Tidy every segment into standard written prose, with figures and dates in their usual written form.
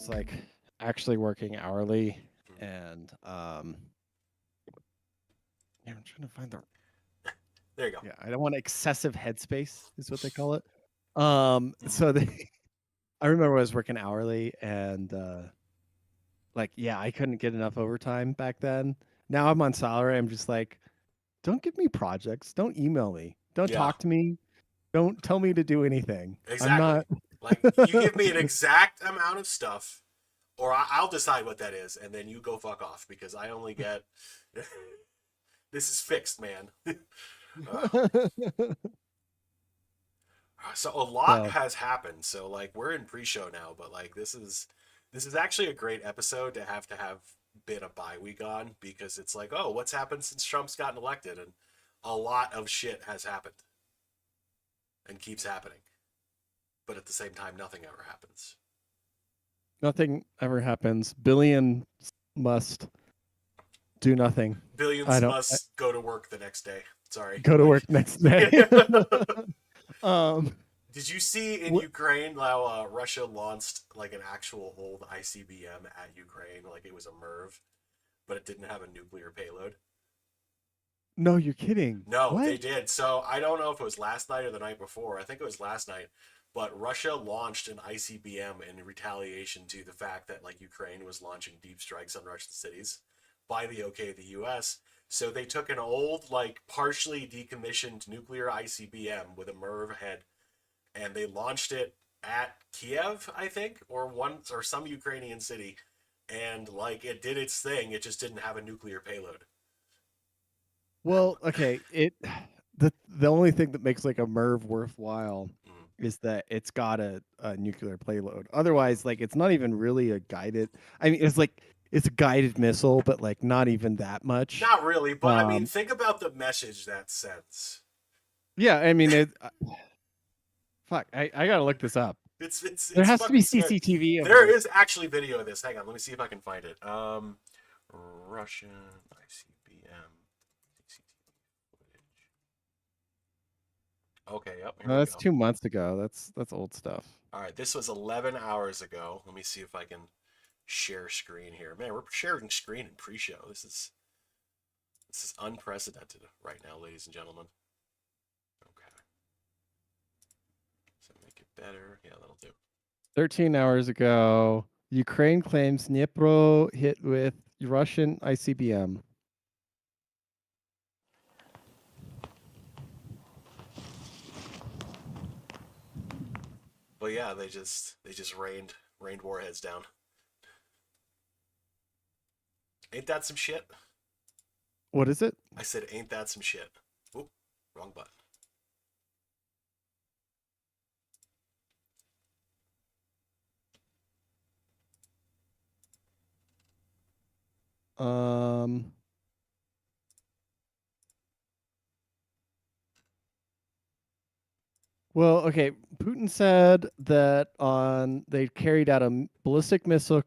was like actually working hourly, Mhm. and yeah, I'm trying to find the There you go. yeah, I don't want excessive headspace is what they call it. Mhm. So they I remember I was working hourly and like yeah, I couldn't get enough overtime back then. Now I'm on salary. I'm just like, don't give me projects. Don't email me. Don't Yeah, talk to me. Don't tell me to do anything. I'm exactly. not. Like you give me an exact amount of stuff, or I'll decide what that is, and then you go fuck off because I only get. This is fixed, man. So a lot So has happened. So like we're in pre-show now, but like this is actually a great episode to have been a bye week on because it's like, oh, what's happened since Trump's gotten elected? And a lot of shit has happened and keeps happening. But at the same time, nothing ever happens. nothing ever happens. Billion must do nothing. I Billions don't must go to work the next day. Sorry. go to Like work next day. um, did you see in wh- Ukraine how Russia launched like an actual old ICBM at Ukraine? Like it was a MIRV, but it didn't have a nuclear payload. no, you're kidding. No, What? they did. So I don't know if it was last night or the night before. I think it was last night. But Russia launched an ICBM in retaliation to the fact that like Ukraine was launching deep strikes on Russian cities by the okay of the US. So they took an old, like partially decommissioned nuclear ICBM with a MIRV head and they launched it at Kiev, I think, or some Ukrainian city. And like it did its thing, it just didn't have a nuclear payload. And Well, okay. The only thing that makes like a Merv worthwhile mm, is that it's got a nuclear payload. mm. Otherwise, like it's not even really a guided. I mean, it's like it's a guided missile, but like not even that much. Not really, but I mean, Um, think about the message that sends. yeah, I mean, fuck, I gotta look this up. There It's has to be fucking scary. CCTV of There this. is actually video of this. Hang on, let me see if I can find it. Russian ICBM footage. Okay, yep, here No, we that's go. 2 months ago. That's old stuff. All right, this was 11 hours ago. Let me see if I can share screen here. Man, we're sharing screen in pre-show. This is unprecedented right now, ladies and gentlemen. Okay, so make it better. Yeah, that'll do. 13 hours ago, Ukraine claims Dnipro hit with Russian ICBM. But yeah, they just rained warheads down. Ain't that some shit? What is it? I said, ain't that some shit? Oop, wrong button. Um, well, okay. Putin said that on they carried out a ballistic missile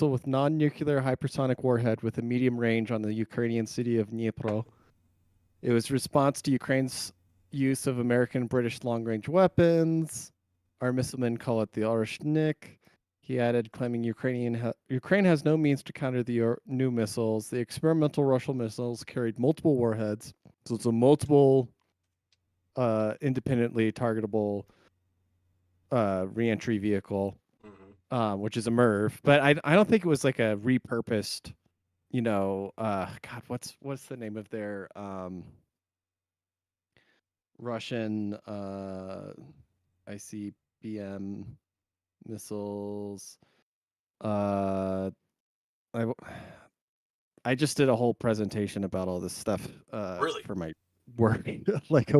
with non-nuclear hypersonic warhead with a medium range on the Ukrainian city of Dnipro. It was response to Ukraine's use of American and British long-range weapons. Our missilemen call it the Oreshnik. He added, claiming Ukraine has no means to counter the new missiles. The experimental Russian missiles carried multiple warheads, so it's a multiple independently targetable reentry vehicle, Mm-hmm. which is a MIRV. But I don't think it was like a repurposed. God, what's the name of their Russian ICBM missiles? Uh, I I just did a whole presentation about all this stuff Really? for my work, like at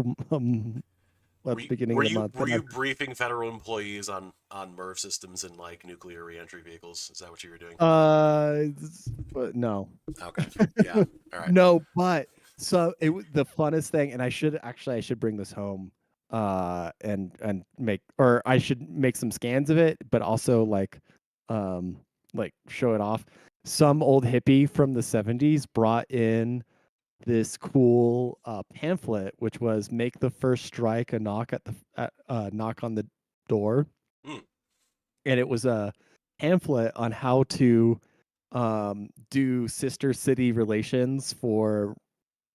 Were the you, beginning were of the you month. were you briefing federal employees on MIRV systems and like nuclear reentry vehicles? Is that what you were doing? But no, Okay. Yeah. All right. no, but so the funnest thing, and I should bring this home, and make or I should make some scans of it, but also um, like show it off. Some old hippie from the '70s brought in this cool pamphlet, which was "Make the first strike a knock at the knock on the door," Mm, and it was a pamphlet on how to do sister city relations for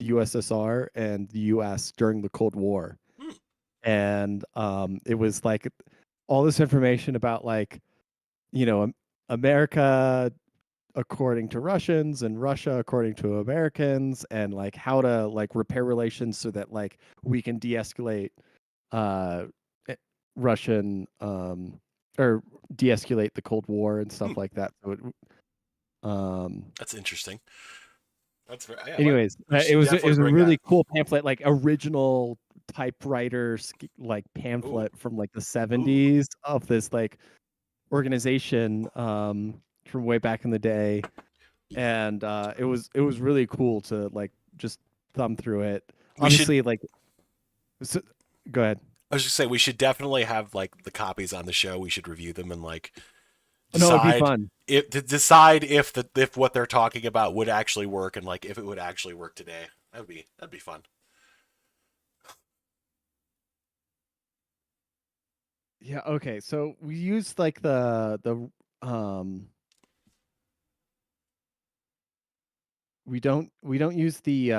the USSR and the US during the Cold War. Hmm. And it was like all this information about like, you know, America according to Russians and Russia according to Americans, and like how to like repair relations so that like we can de-escalate uh Russian or de-escalate the Cold War and Hmm. stuff like that. So it, um That's interesting. That's very. Yeah, anyways, we it should was definitely a bring that. really cool pamphlet, like original typewriter like Ooh, pamphlet from like the ooh. 70s of this like organization from way back in the day. And it was really cool to like just thumb through it. We should. Obviously, like so, go ahead. I was just say we should definitely have like the copies on the show. We should review them and like No, it'd be decide fun. if to decide if what they're talking about would actually work and like if it would actually work today. That'd be fun. Yeah, okay. So we used like um we don't use the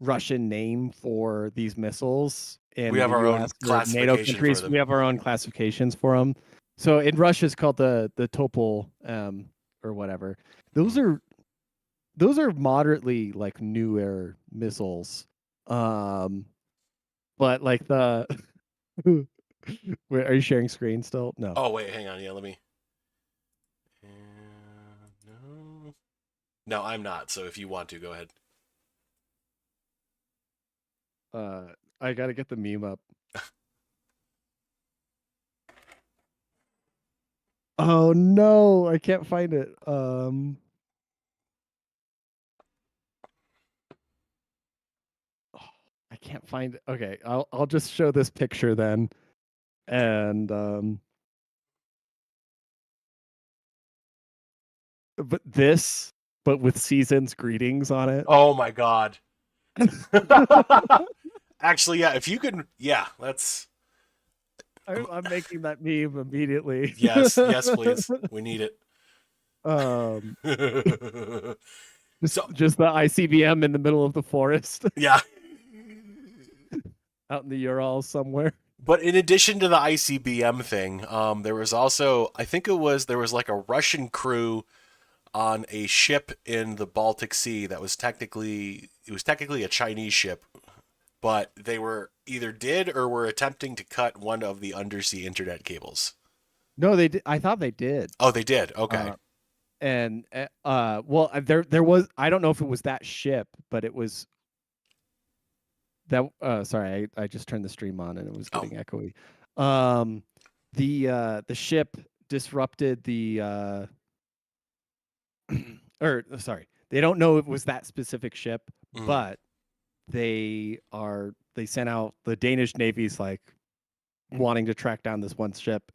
Russian name for these missiles We in have the our own US or NATO classification for countries. them. We have our own classifications for them. So in Russia, it's called the Topol or whatever. Hmm. Those are those are moderately like newer missiles. Um, but like the wait, are you sharing screen still? No. Oh wait, hang on. Yeah, let me. No, no, I'm not. So if you want to, go ahead. Uh, I gotta get the meme up. Oh no, I can't find it. I can't find it. Okay, I'll just show this picture then. And but this, but with season's greetings on it. Oh my god. Actually, yeah. If you can, yeah. Let's. I'm making that meme immediately. Yes, yes, please. We need um, it. So just the ICBM in the middle of the forest yeah. out in the Urals somewhere. But in addition to the ICBM thing, there was also I think there was like a Russian crew on a ship in the Baltic Sea that was technically a Chinese ship, but they were either did or were attempting to cut one of the undersea internet cables. No, they did. I thought they did. Oh, they did. Okay. Uh, and well, there was. I don't know if it was that ship, but it was that. Sorry, I just turned the stream on and it was Oh. getting echoey. Um, the ship disrupted the or sorry, they don't know it was that specific ship, Mm. but they sent out the Danish Navy's like wanting to track down this one ship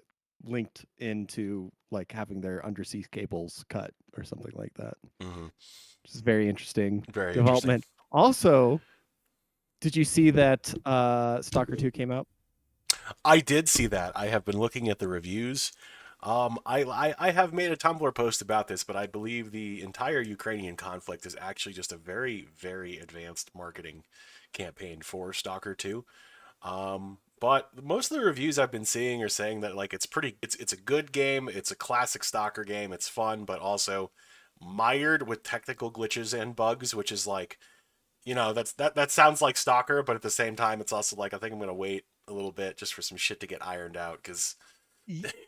linked into like having their undersea cables cut or something like that. Hmm. Which is very interesting Very interesting. development. Also, did you see that Stalker 2 came out? I did see that. I have been looking at the reviews. I have made a Tumblr post about this, but I believe the entire Ukrainian conflict is actually just a very, very advanced marketing campaign for Stalker 2. But most of the reviews I've been seeing are saying that like it's a good game, it's a classic Stalker game, it's fun, but also mired with technical glitches and bugs, which is like, that sounds like Stalker, but at the same time it's also like I think I'm gonna wait a little bit just for some shit to get ironed out because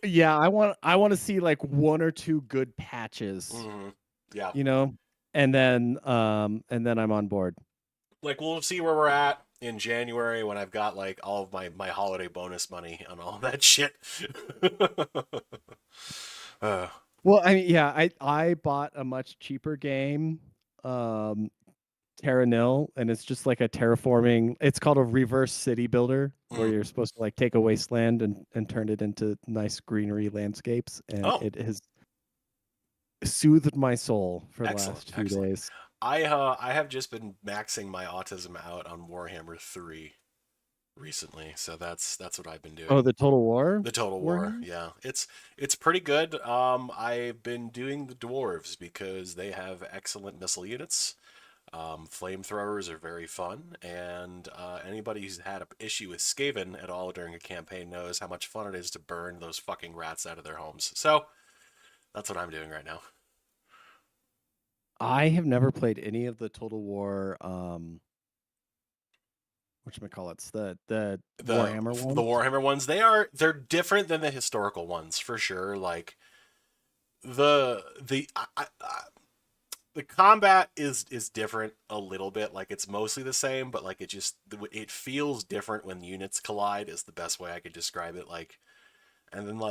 Yeah, I want to see like one or two good patches, yeah, you know, and then I'm on board. like we'll see where we're at in January when I've got like all of my holiday bonus money on all that shit. uh, Well, I mean, yeah, I bought a much cheaper game, um, Terra Nil, and it's just like a terraforming. It's called a reverse city builder, where mm. you're supposed to like take a wasteland and turn it into nice greenery landscapes, and Oh, it has soothed my soul for the excellent, last few excellent. days. I have just been maxing my autism out on Warhammer 3. recently, so that's what I've been Oh, doing. the Total War The Total War, Warhammer. yeah, it's pretty good. I've been doing the dwarves because they have excellent missile units. Flamethrowers are very fun, and anybody who's had an issue with Skaven at all during a campaign knows how much fun it is to burn those fucking rats out of their homes. So that's what I'm doing right now. I have never played any of the Total War. Whatchamacallits, the Warhammer The ones. Warhammer ones, they're different than the historical ones for sure. Like the combat is different a little bit. Like it's mostly the same, but like it feels different when units collide. Is the best way I could describe it. Like and then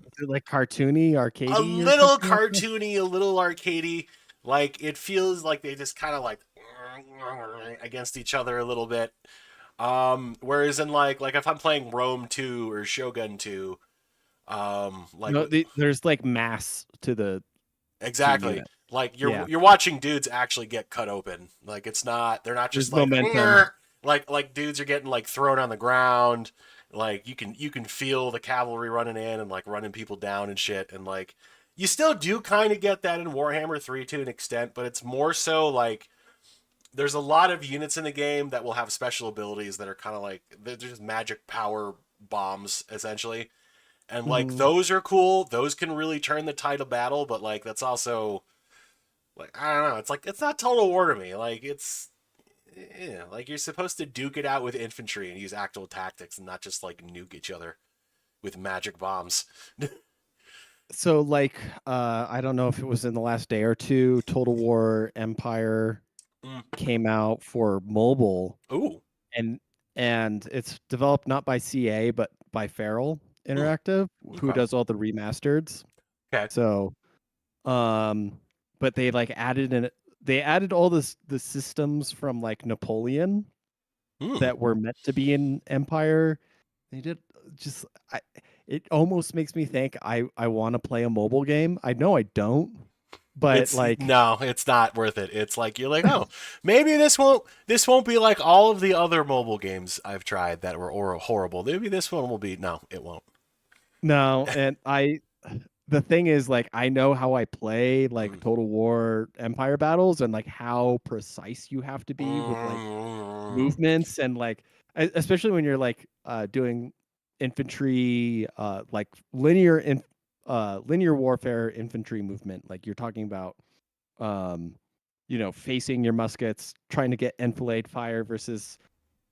Is it like cartoony, a arcadey, or little something like that? cartoony, a little arcadey. Like it feels like they just kind of like against each other a little bit. Whereas in like if I'm playing Rome 2 or Shogun 2, like No, there's like mass to the exactly. unit. Like Yeah, you're watching dudes actually get cut open. Like they're not there's just like momentum. like dudes are getting like thrown on the ground. Like you can feel the cavalry running in and like running people down and shit. And like you still do kind of get that in Warhammer 3 to an extent, but it's more so like there's a lot of units in the game that will have special abilities that are kind of like they're just magic power bombs essentially. And like Mhm. those are cool. Those can really turn the tide of battle, but like that's also like I don't know. It's like it's not Total War to me. Like it's yeah, like you're supposed to duke it out with infantry and use actual tactics and not just like nuke each other with magic bombs. So like, I don't know if it was in the last day or two, Total War Empire Mm. came out for mobile, Ooh. and it's developed not by CA but by Feral Mm. Interactive, who Okay. does all the remasters. Okay. So, um, but they added all the systems from like Napoleon Mm. that were meant to be in Empire. They did just I it almost makes me think I want to play a mobile game. I know I don't, but It's like no, it's not worth it. It's like you're like, oh, maybe this won't be like all of the other mobile games I've tried that were horrible. Maybe this one will be no, it won't. no, and I the thing is like I know how I play like Mm. Total War Empire battles and like how precise you have to be with like Mm. movements and like especially when you're like doing infantry like linear warfare infantry movement, like you're talking about um facing your muskets, trying to get enfilade fire versus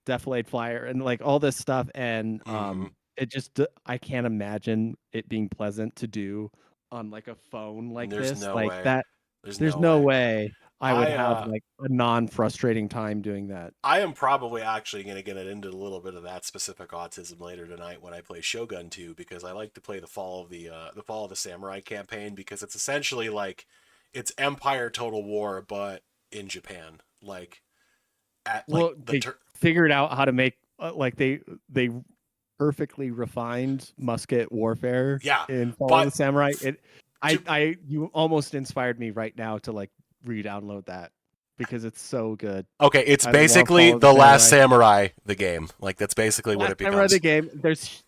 defilade fire and like all this stuff. And Mm. it just I can't imagine it being pleasant to do on like a phone like There's this, no like way. that. There's There's no no way. way I would I have like a non-frustrating time doing that. I am probably actually going to get into a little bit of that specific autism later tonight when I play Shogun 2 because I like to play the Fall of the Samurai campaign because it's essentially like it's Empire Total War but in Japan. Like at like Well, they figured out how to make like they perfectly refined musket warfare yeah, in Fall of the but Samurai. f- You almost inspired me right now to like re-download that because it's so good. okay, it's I love basically Fall of the the Last Samurai. Samurai the game. Like that's basically what Last it Samurai the becomes. game. There's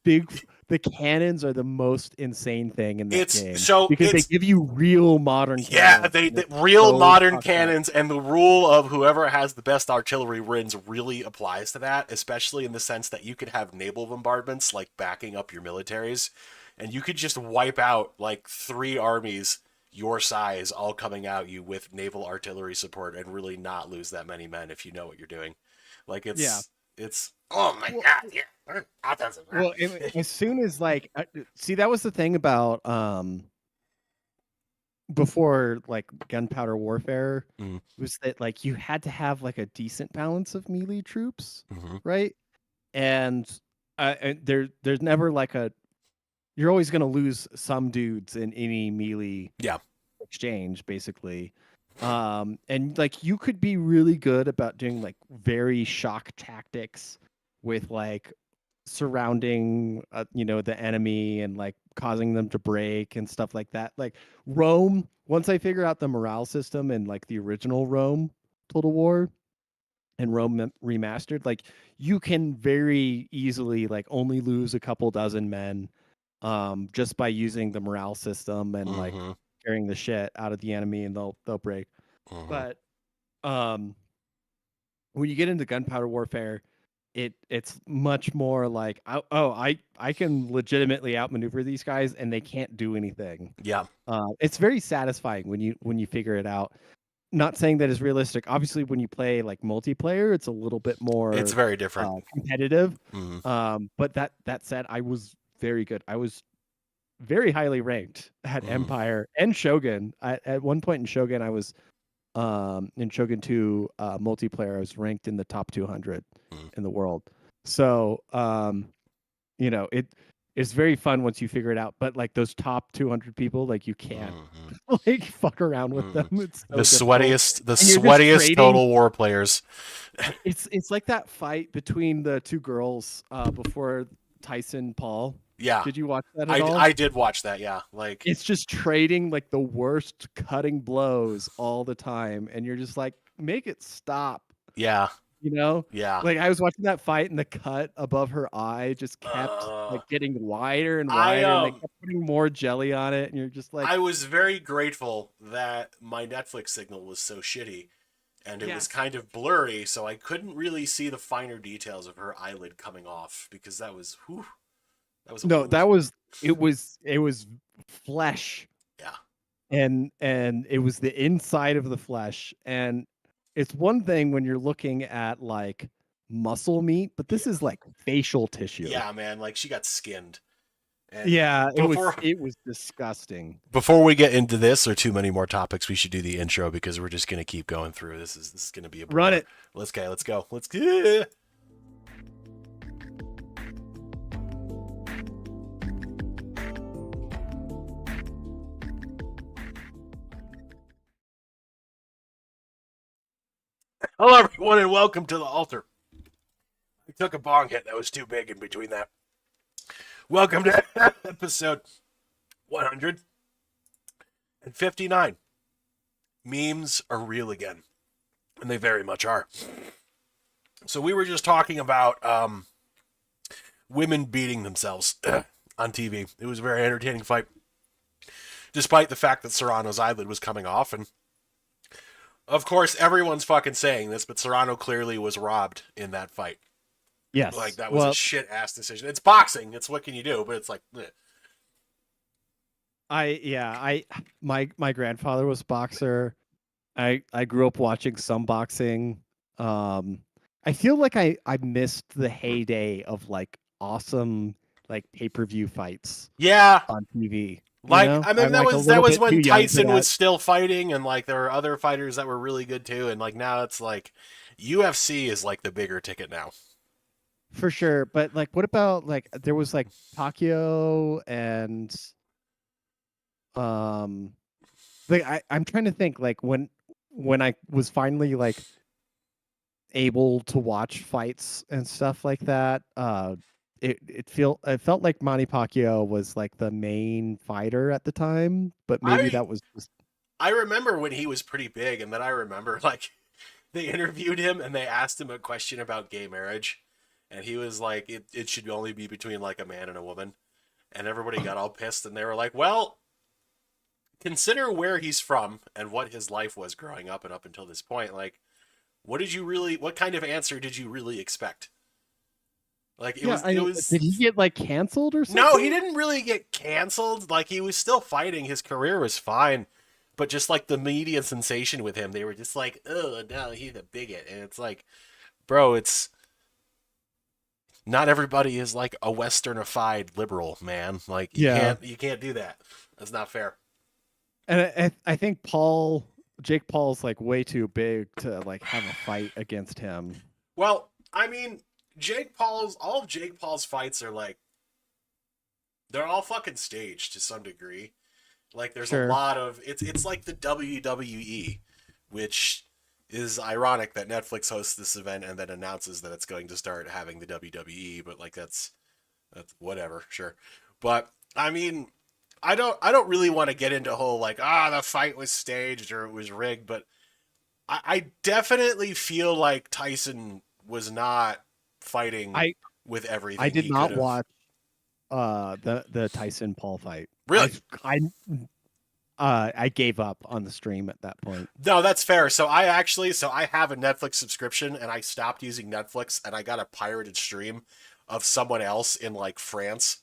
big. The cannons are the most insane thing in that It's game so because they it's give you real modern Yeah, cannons. And they it's real so modern fucked up. cannons, and the rule of whoever has the best artillery wins really applies to that, especially in the sense that you could have naval bombardments like backing up your militaries, and you could just wipe out like 3 armies your size all coming at you with naval artillery support and really not lose that many men if you know what you're doing. Like Yeah. it's oh my Well, god, yeah. well, as soon as like see that was the thing about before like gunpowder warfare Mm, was that like you had to have like a decent balance of melee troops, mhm. right? And there's never like a you're always going to lose some dudes in any melee Yeah. exchange basically. And like you could be really good about doing like very shock tactics with like surrounding the enemy and like causing them to break and stuff like that. Like Rome, once I figure out the morale system and like the original Rome Total War, and Rome Remastered, like you can very easily like only lose a couple dozen men just by using the morale system and like Mm-hmm. scaring the shit out of the enemy and they'll break. Mm-hmm. But um when you get into gunpowder warfare, it's much more like I can legitimately outmaneuver these guys and they can't do anything. Yeah. It's very satisfying when you figure it out. Not saying that is realistic. Obviously, when you play like multiplayer, it's a little bit It's more very different. competitive. Mm-hmm. But that said, I was very good. I was very highly ranked at Mm-hmm. Empire and Shogun. At one point in Shogun, I was in Shogun 2 multiplayer. I was ranked in the top 200 Mm-hmm. in the world. So you know, it's very fun once you figure it out. But like those top 200 people, like you can't Mm-hmm. like fuck around with them. Mm-hmm. It's The so difficult. sweatiest, the And you're just sweatiest trading. Total War players. It's like that fight between the two girls before Tyson Paul. Yeah, Did you watch that at all? I did watch that. Yeah, like It's just trading like the worst cutting blows all the time, and you're just like, make it stop. yeah, You know, yeah. like I was watching that fight, and the cut above her eye just kept Uh, like getting wider and I wider, and they kept putting more jelly on it, and you're just like, I was very grateful that my Netflix signal was so shitty and it was yes, kind of blurry, so I couldn't really see the finer details of her eyelid coming off because that was whew, that was a no, wound. that was it was flesh Yeah. and it was the inside of the flesh, and it's one thing when you're looking at like muscle meat, but this Yeah. is like facial tissue. Yeah, man, like she got skinned. And Yeah, before it was disgusting. before we get into this or too many more topics, we should do the intro because we're just going to keep going through. This is going to be a Run bore. it. Let's go. Let's go. Let's go. Hello, everyone, and welcome to the altar. I took a bong hit that was too big in between that. Welcome to episode 159. Memes are real again, and they very much are. So we were just talking about women beating themselves on TV. It was a very entertaining fight, despite the fact that Serrano's eyelid was coming off, and of course, everyone's fucking saying this, but Serrano clearly was robbed in that fight. Like, Yes. that was a Well, shit ass decision. It's boxing. It's what can you do? But it's like, eh. I my grandfather was a boxer. I grew up watching some boxing. Um I feel like I missed the heyday of like awesome like pay-per-view fights Yeah. on TV. You Like, know? I mean, I'm that like a was little bit too when young for Tyson that. was still fighting, and like there were other fighters that were really good too. And like now it's like UFC is like the bigger ticket now. For sure. But like what about like there was like Pacquiao and um like I'm trying to think like when I was finally like able to watch fights and stuff like that, it felt like Manny Pacquiao was like the main fighter at the time, but maybe I that was just I remember when he was pretty big, and then I remember like they interviewed him and they asked him a question about gay marriage, and he was like, it should only be between like a man and a woman, and everybody got all pissed, and they were like, well, consider where he's from and what his life was growing up and up until this point. Like, what kind of answer did you really expect? Like, yeah. I it mean, was, did he get like canceled or no, he something? didn't really get canceled. Like, he was still fighting. His career was fine. But just like the media sensation with him, they were just like, oh, no, he's a bigot. And it's like, bro, it's not everybody is like a westernified liberal, man. Like, Yeah, you can't do that. That's not fair. and I think Jake Paul's like way too big to like have a fight against him. Well, I mean, all of Jake Paul's fights are like, they're all fucking staged to some degree. Like, there's a Sure. lot of, it's like the WWE, which is ironic that Netflix hosts this event and then announces that it's going to start having the WWE, but like that's whatever, sure. But I mean, I don't really want to get into whole like the fight was staged or it was rigged, but I definitely feel like Tyson was not fighting I with I everything did he could not have. watch the Tyson Paul fight. Really? I I gave up on the stream at that point. No, that's fair. So I have a Netflix subscription and I stopped using Netflix and I got a pirated stream of someone else in like France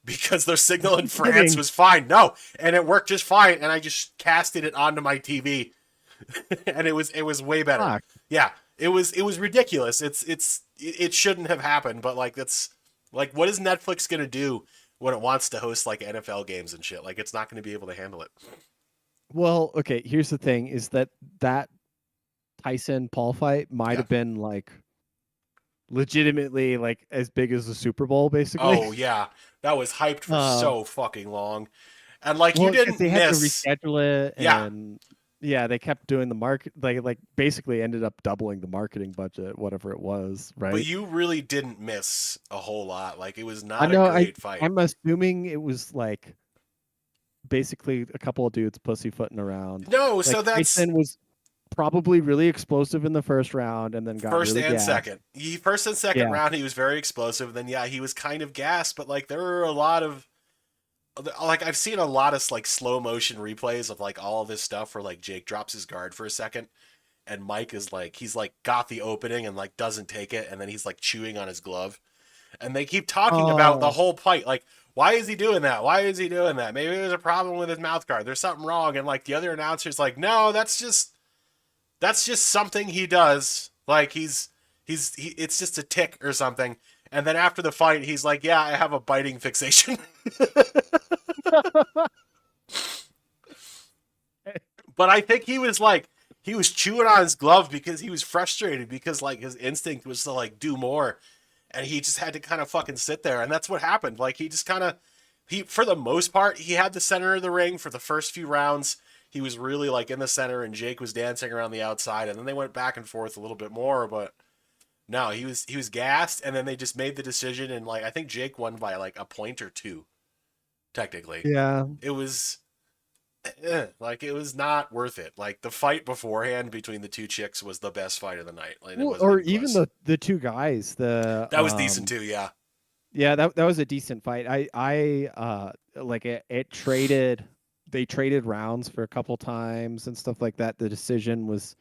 because their signal in France Kidding. was fine. No, and it worked just fine and I just casted it onto my TV and it was way better. Fuck. Yeah, it was ridiculous. It shouldn't have happened, but like that's like what is Netflix going to do when it wants to host like NFL games and shit? Like it's not going to be able to handle it. Well, okay, here's the thing is that Tyson Paul fight might Yeah. have been like legitimately like as big as the Super Bowl basically. Oh yeah, that was hyped for Um so fucking long, and like you well, because didn't they had to miss. reschedule it Yeah, and yeah, they kept doing the market like basically ended up doubling the marketing budget, whatever it was, but right? you really didn't miss a whole lot. Like it was I not a know great fight. I'm assuming it was like basically a couple of dudes pussyfooting around. No, Like so that's Tyson was probably really explosive in the first round and then got first really and gassed. second. First and second Yeah. round, he was very explosive. Then yeah, he was kind of gassed, but like there were a lot of like I've seen a lot of like slow motion replays of like all of this stuff where like Jake drops his guard for a second and Mike is like he's like got the opening and like doesn't take it and then he's like chewing on his glove and they keep talking about the Oh, whole fight like why is he doing that, why is he doing that, maybe there's a problem with his mouth guard, there's something wrong, and like the other announcer's like no, that's just something he does, like it's just a tick or something, and then after the fight he's like yeah, I have a biting fixation. But I think he was chewing on his glove because he was frustrated because like his instinct was to like do more and he just had to kind of fucking sit there and that's what happened. Like he just kind of he for the most part he had the center of the ring for the first few rounds. He was really like in the center and Jake was dancing around the outside and then they went back and forth a little bit more, but no, he was gassed and then they just made the decision and like I think Jake won by like a point or two technically. yeah. It was like it was not worth it. Like the fight beforehand between the two chicks was the best fight of the night. Like it Well, wasn't or even even close. the two guys, the That was decent too. Yeah. yeah, that was a decent fight. I like it traded they traded rounds for a couple times and stuff like that. The decision was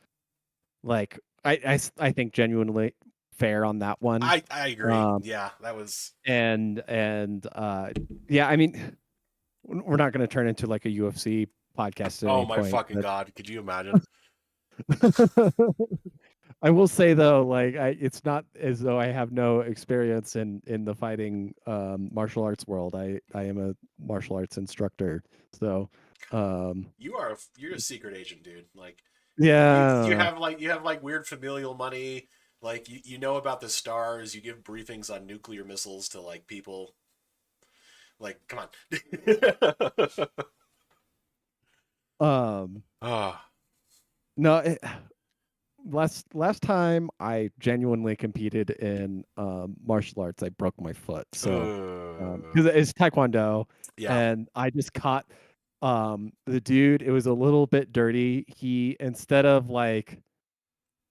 like I think genuinely fair on that one. I agree. Um Yeah, that was. and yeah, I mean we're not going to turn into like a UFC podcast at Oh any my point, fucking god! Could you imagine? but I will say though, like it's not as though I have no experience in the fighting martial arts world. I am a martial arts instructor, so um, You're a secret agent, dude. Like you yeah. have like weird familial money. Like you know about the stars. You give briefings on nuclear missiles to like people. Like come on. Ah. No, last time I genuinely competed in martial arts, I broke my foot. So because it's taekwondo, Yeah. and I just caught the dude. It was a little bit dirty. He instead of like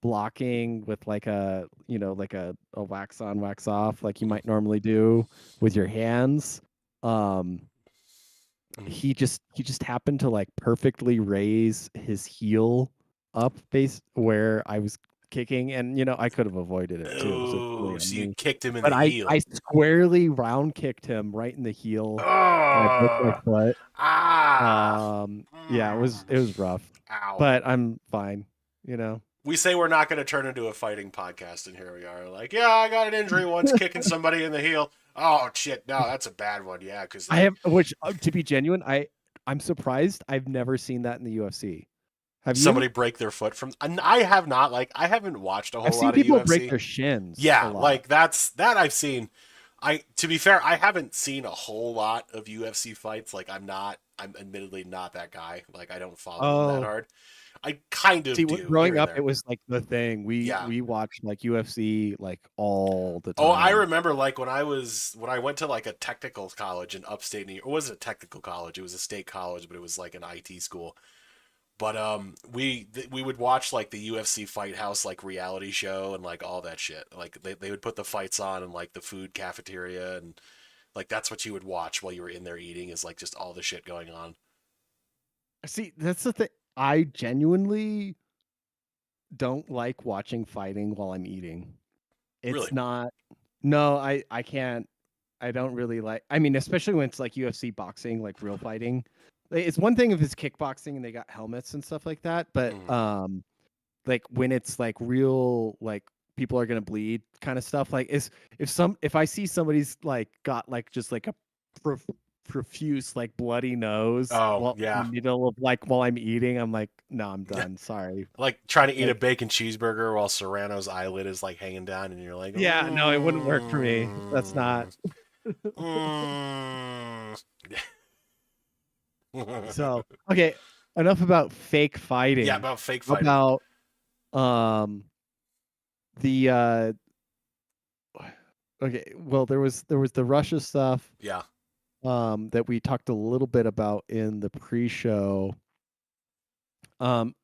blocking with like a like a wax on wax off like you might normally do with your hands, um he just happened to like perfectly raise his heel up base where I was kicking, and I could have avoided it too, so it's really Oh, on so you me. kicked him in But the I heel. squarely round kicked him right in the heel and I broke my Oh, foot. ah, Yeah, it was rough, ow. but I'm fine, you know. We say we're not going to turn into a fighting podcast, and here we are. Like, yeah, I got an injury once kicking somebody in the heel. Oh shit, no, that's a bad one. Yeah, because I like have, which to be genuine, I'm surprised I've never seen that in the UFC. Have you? somebody break their foot from. And I have not. Like, I haven't watched a I've whole seen lot of people break UFC. their shins a Yeah, lot. like that I've seen. I to be fair, I haven't seen a whole lot of UFC fights. Like, I'm admittedly not that guy. Like, I don't follow them that Oh, hard. I kind see, of do here growing and up, it there. was like the thing. We Yeah. we watched like UFC like all the Oh, I time. remember like when I went to like a technical college in upstate New York. It wasn't a technical college; it was a state college, but it was like an IT school. But we would watch like the UFC Fight House like reality show and like all that shit. Like they would put the fights on in like the food cafeteria, and like that's what you would watch while you were in there eating, is like just all the shit going on. See, that's the thing. I genuinely don't like watching fighting while I'm eating. Really? It's not. No, I can't. I don't really like. I mean, especially when it's like UFC boxing, like real fighting. Like, it's one thing if it's kickboxing and they got helmets and stuff like that, but Mm. like when it's like real, like people are gonna bleed kind of stuff. Like, is if I see somebody's like got like just like a prof- profuse like bloody nose Oh while in yeah, the middle of like while I'm eating, I'm like, no, I'm done. Sorry. like trying to eat a Like, bacon cheeseburger while Serrano's eyelid is like hanging down, and you're like, yeah, no, it wouldn't work for me. That's not. mm. So okay, enough about fake Yeah, fighting. about fake How fighting. about um the okay, well there was the Russia stuff Yeah, that we talked a little bit about in the pre-show. Um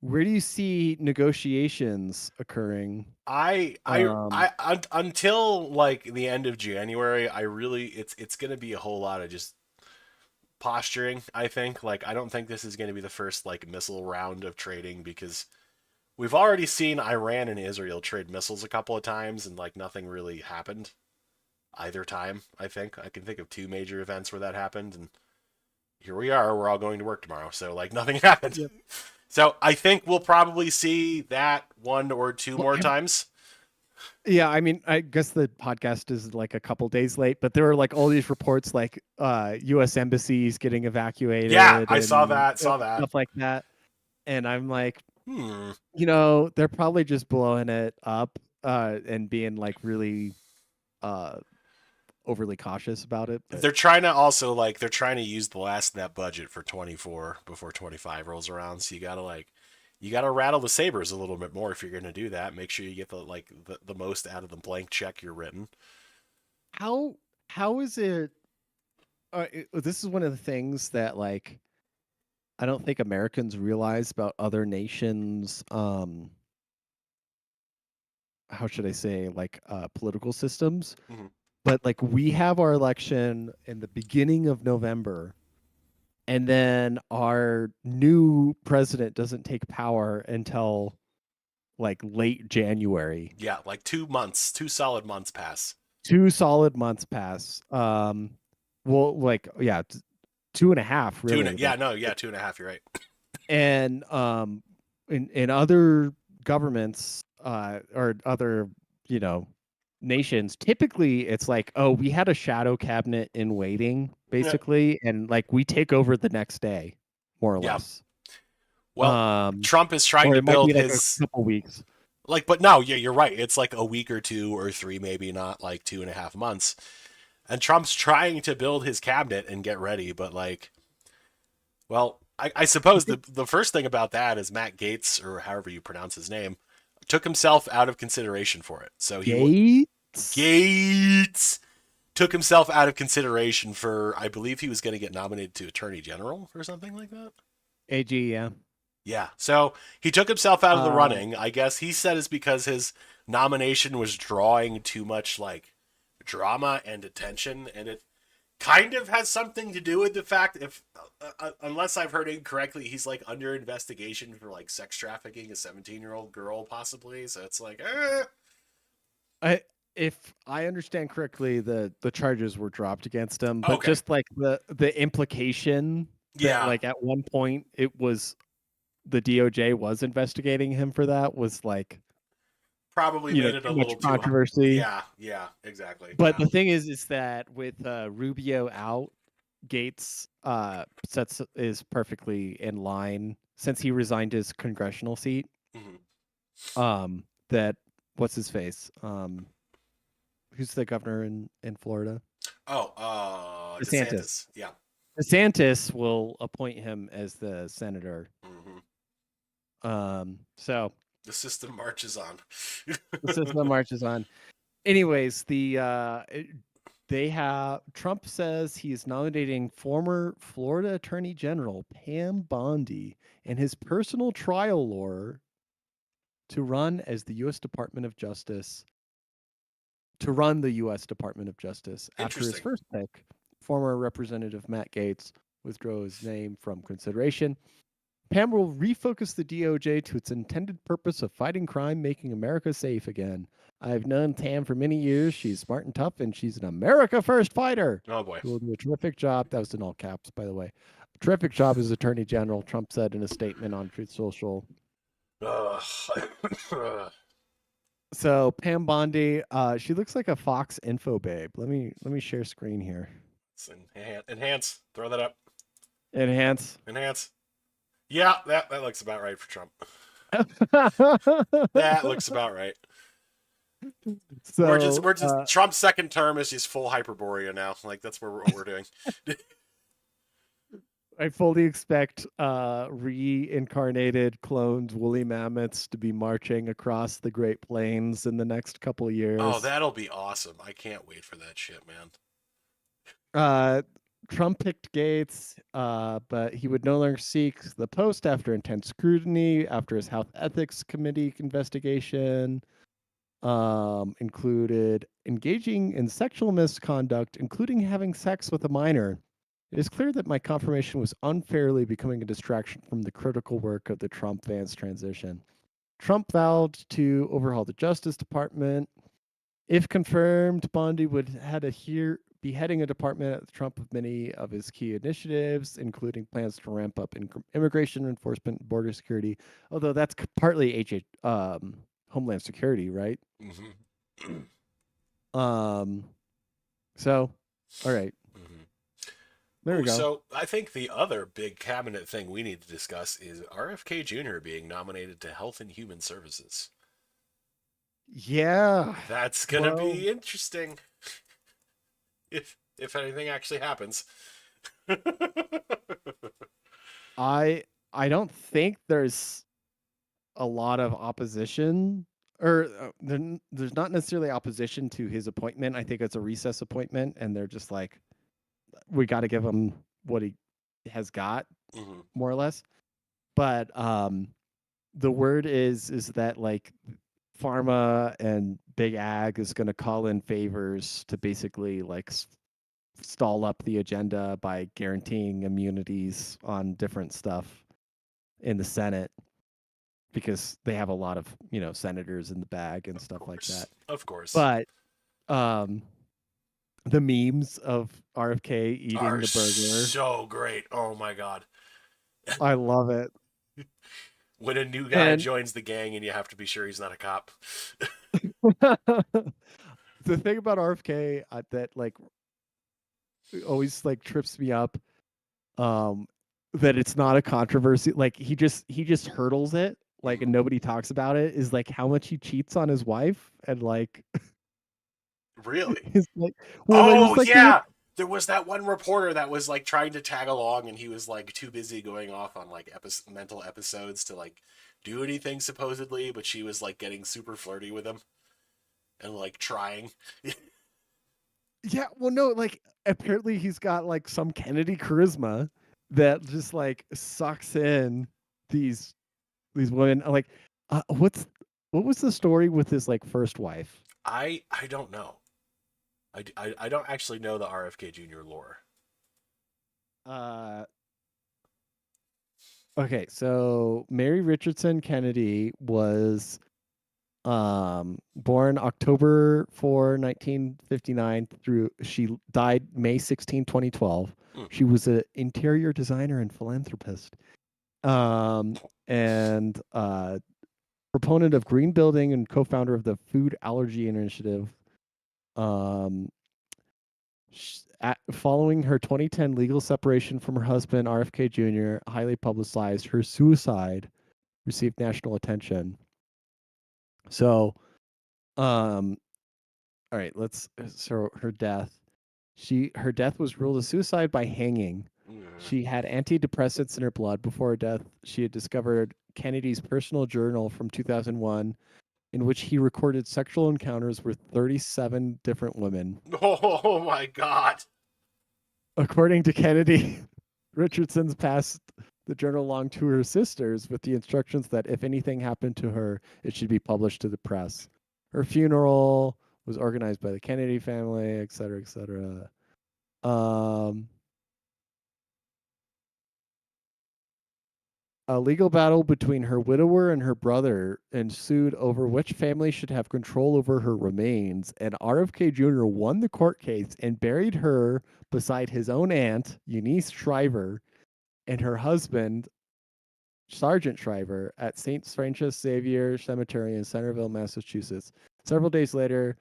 where do you see negotiations occurring? until like the end of January, I really it's gonna be a whole lot of just posturing. I think like I don't think this is gonna be the first like missile round of trading, because we've already seen Iran and Israel trade missiles a couple of times, and like nothing really happened either time. I think I can think of two major events where that happened, and here we are. We're all going to work tomorrow, so like nothing happened. Yep. So I think we'll probably see that one or two Well, more times. yeah, I mean, I guess the podcast is like a couple days late, but there are like all these reports like US embassies getting Yeah, evacuated I saw and that. Saw that. stuff like that. And I'm like, Hmm. they're probably just blowing it up and being like really uh overly cautious about it. But They're trying to also like they're trying to use the last net budget for 24 before 25 rolls around. So you gotta rattle the sabers a little bit more if you're gonna do that. Make sure you get the most out of the blank check you're written. how how is it, this is one of the things that like I don't think Americans realize about other nations how should I say, like political systems. Mhm. But like we have our election in the beginning of November, and then our new president doesn't take power until like late January. Yeah, like 2 months, 2 solid months pass. 2 solid months pass. Well, like yeah, 2.5 really, Yeah, but no, yeah, 2.5. You're right. and in other governments or other you know nations, typically it's like, oh, we had a shadow cabinet in waiting Yeah. basically, and like we take over the next day, more or Yeah. less. Well, um Trump is trying or to it might build be like a his couple weeks. like, but no, yeah, you're right. It's like a week or two or three, maybe not like 2.5 months. And Trump's trying to build his cabinet and get ready, but like, well, I suppose the first thing about that is Matt Gates, or however you pronounce his name, took himself out of consideration for it. So Gates. Gates took himself out of consideration for, I believe he was going to get nominated to Attorney General or something like that. AG, yeah. Yeah, so he took himself out of the um running. I guess he said it's because his nomination was drawing too much like drama and attention, and it kind of has something to do with the fact, if unless I've heard incorrectly, he's like under investigation for like sex trafficking a 17-year-old girl possibly. So it's like, I if I understand correctly, the charges were dropped against him, but okay, just like the implication that yeah, like at one point it was the DOJ was investigating him for that was like, probably made it a too much little too. controversy. Yeah, yeah, exactly. But Yeah, the thing is that with Rubio out, Gates sets is perfectly in line since he resigned his congressional seat. hmm That what's his face? Who's the governor in Florida? Oh, DeSantis. DeSantis. Yeah. DeSantis will appoint him as the senator. hmm So The system marches on. the system marches on. Anyways, Trump says he is nominating former Florida Attorney General Pam Bondi and his personal trial lawyer to run as the U.S. Department of Justice. To run the U.S. Department of Justice after his Interesting. first pick, former Representative Matt Gaetz withdrew his name from consideration. Pam will refocus the DOJ to its intended purpose of fighting crime, making America safe again. I've known Tam for many years. She's smart and tough, and she's an America First fighter Oh boy. who will do a terrific job. That was in all caps, by the way. A terrific job as Attorney General, Trump said in a statement on Truth Social. Ugh. So Pam Bondi, she looks like a Fox Info babe. Let me share screen here. Enhance. Throw that up. Enhance. Enhance. Yeah, that looks about right for Trump. That looks about right. So We're just Trump's second term is just full Hyperborea now. Like that's what we're doing. I fully expect reincarnated cloned woolly mammoths to be marching across the Great Plains in the next couple years. Oh, that'll be awesome. I can't wait for that shit, man. Trump picked Gaetz, but he would no longer seek the post after intense scrutiny after his House Ethics Committee investigation included engaging in sexual misconduct, including having sex with a minor. It is clear that my confirmation was unfairly becoming a distraction from the critical work of the Trump-Vance transition. Trump vowed to overhaul the Justice Department. If confirmed, Bondi would be heading a department at the Trump of many of his key initiatives, including plans to ramp up immigration enforcement, border security. Although that's partly Homeland Security, right? Mm-hmm. So, all right. Mm-hmm. There we go. So I think the other big cabinet thing we need to discuss is RFK Jr. being nominated to Health and Human Services. Yeah, that's gonna be interesting. If anything actually happens. I don't think there's a lot of opposition, or there's not necessarily opposition to his appointment. I think it's a recess appointment, and they're just like, we got to give him what he has got, more or less. But the word is that like pharma and big ag is going to call in favors to basically like stall up the agenda by guaranteeing immunities on different stuff in the Senate, because they have a lot of, senators in the bag and stuff like that. Of course. But the memes of RFK eating the burger, so great. Oh my god. I love it. When a new guy joins the gang and you have to be sure he's not a cop. The thing about RFK that like always like trips me up, that it's not a controversy. Like he just hurdles it, like, and nobody talks about it, is like how much he cheats on his wife, and like really? Like, yeah. There was that one reporter that was like trying to tag along, and he was like too busy going off on like mental episodes to like do anything supposedly, but she was like getting super flirty with him and like trying. Yeah, well, no, like apparently he's got like some Kennedy charisma that just like sucks in these women. Like, what was the story with his like first wife? I don't know. I don't actually know the RFK Jr. lore. Okay, so Mary Richardson Kennedy was born October 4, 1959 through she died May 16, 2012. She was an interior designer and philanthropist. And proponent of green building and co-founder of the Food Allergy Initiative. Following her 2010 legal separation from her husband, RFK Jr., highly publicized, her suicide received national attention. So, all right, so her death. Her death was ruled a suicide by hanging. She had antidepressants in her blood. Before her death, she had discovered Kennedy's personal journal from 2001, in which he recorded sexual encounters with 37 different women. Oh my god. According to Kennedy, Richardson's passed the journal along to her sisters with the instructions that if anything happened to her, it should be published to the press. Her funeral was organized by the Kennedy family, et cetera, et cetera. A legal battle between her widower and her brother ensued over which family should have control over her remains, and RFK Jr. won the court case and buried her beside his own aunt, Eunice Shriver, and her husband, Sergeant Shriver, at St. Francis Xavier Cemetery in Centerville, Massachusetts. Several days later,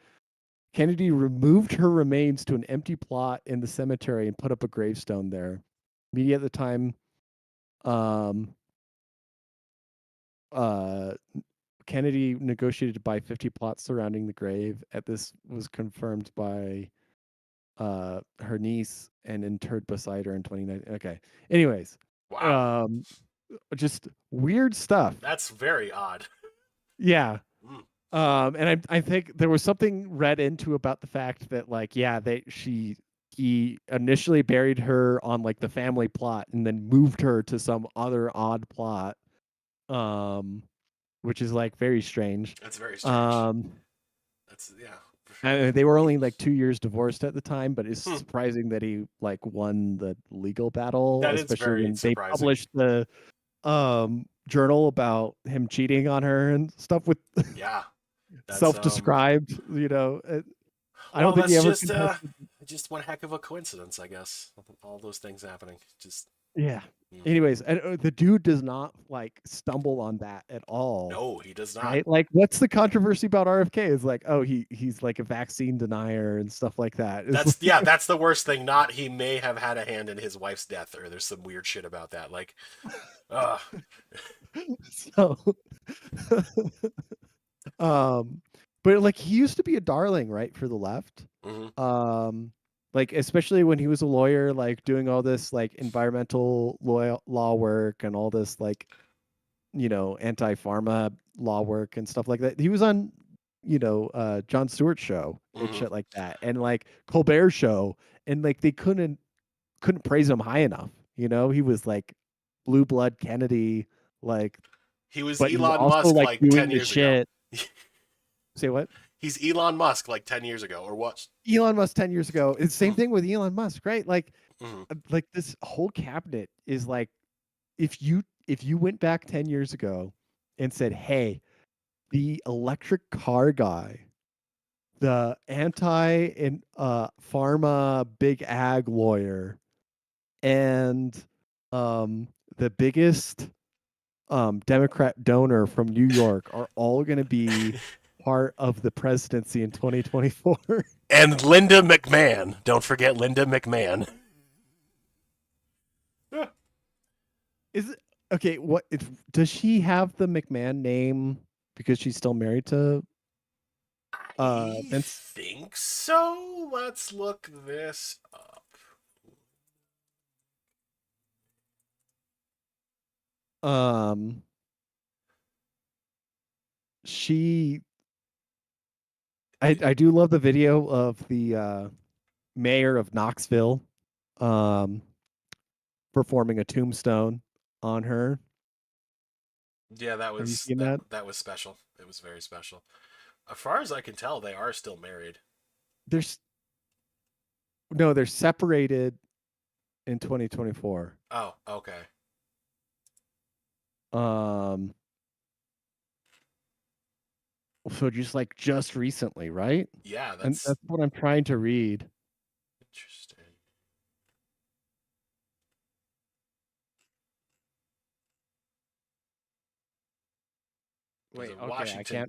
Kennedy removed her remains to an empty plot in the cemetery and put up a gravestone there. Media at the time Kennedy negotiated to buy 50 plots surrounding the grave. This was confirmed by her niece and interred beside her in 2019. Okay. Anyways, Wow. just weird stuff. That's very odd. Yeah. Mm. And I think there was something read into about the fact that like, yeah, he initially buried her on like the family plot and then moved her to some other odd plot. Which is like very strange. That's very strange. That's yeah. They were only like 2 years divorced at the time, but it's surprising that he like won the legal battle, That is especially very when they surprising. published the journal about him cheating on her and stuff with Yeah. self-described, I don't think that's he ever just one heck of a coincidence, I guess. All those things happening. Just yeah. Anyways, the dude does not like stumble on that at all. No, he does not. Right? Like, what's the controversy about RFK? Is like, oh, he's like a vaccine denier and stuff like that. That's the worst thing. Not he may have had a hand in his wife's death, or there's some weird shit about that. Like, so, but like he used to be a darling, right, for the left. Like especially when he was a lawyer, like doing all this like environmental law work and all this like, anti-pharma law work and stuff like that. He was on, Jon Stewart's show and shit like that, and like Colbert's show, and like they couldn't praise him high enough. He was like blue blood Kennedy, like he was but Elon also, Musk like 10 years ago. Say what? He's Elon Musk like 10 years ago, or what? Elon Musk 10 years ago. It's the same thing with Elon Musk, right? Like, like this whole cabinet is like, if you went back 10 years ago and said, hey, the electric car guy, the anti and pharma big ag lawyer, and the biggest Democrat donor from New York are all going to be part of the presidency in 2024. And Linda McMahon. Don't forget Linda McMahon. Is it okay? What does she have the McMahon name because she's still married to Vince? I think so. Let's look this up. I do love the video of the mayor of Knoxville performing a tombstone on her. Yeah, that was Have you seen that? That was special. It was very special. As far as I can tell, they are still married. They're separated in 2024. Oh, okay. So just recently, right? Yeah, that's what I'm trying to read. Interesting. Wait, okay,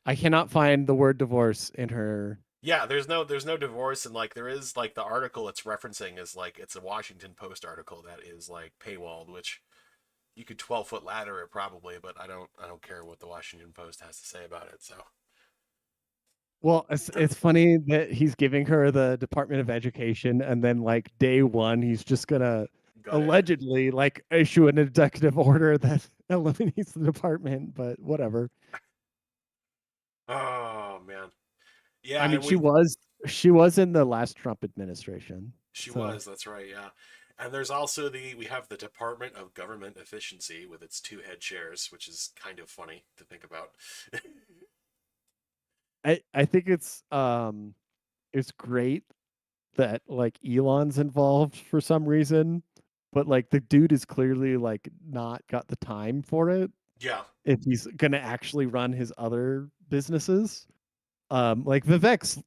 I cannot find the word divorce in her. Yeah, there's no divorce, and like there is like the article it's referencing is like it's a Washington Post article that is like paywalled, which you could 12-foot ladder it probably, but I don't care what the Washington Post has to say about it. So, well, it's funny that he's giving her the Department of Education, and then like day one, he's just gonna allegedly like issue an executive order that eliminates the department. But whatever. Oh man. I Yeah, mean, and she was in the last Trump administration. she So was, that's right, yeah. And there's also we have the Department of Government Efficiency with its two head chairs, which is kind of funny to think about. I think it's great that like Elon's involved for some reason, but like the dude is clearly like not got the time for it Yeah, if he's gonna actually run his other businesses. Like Vivek's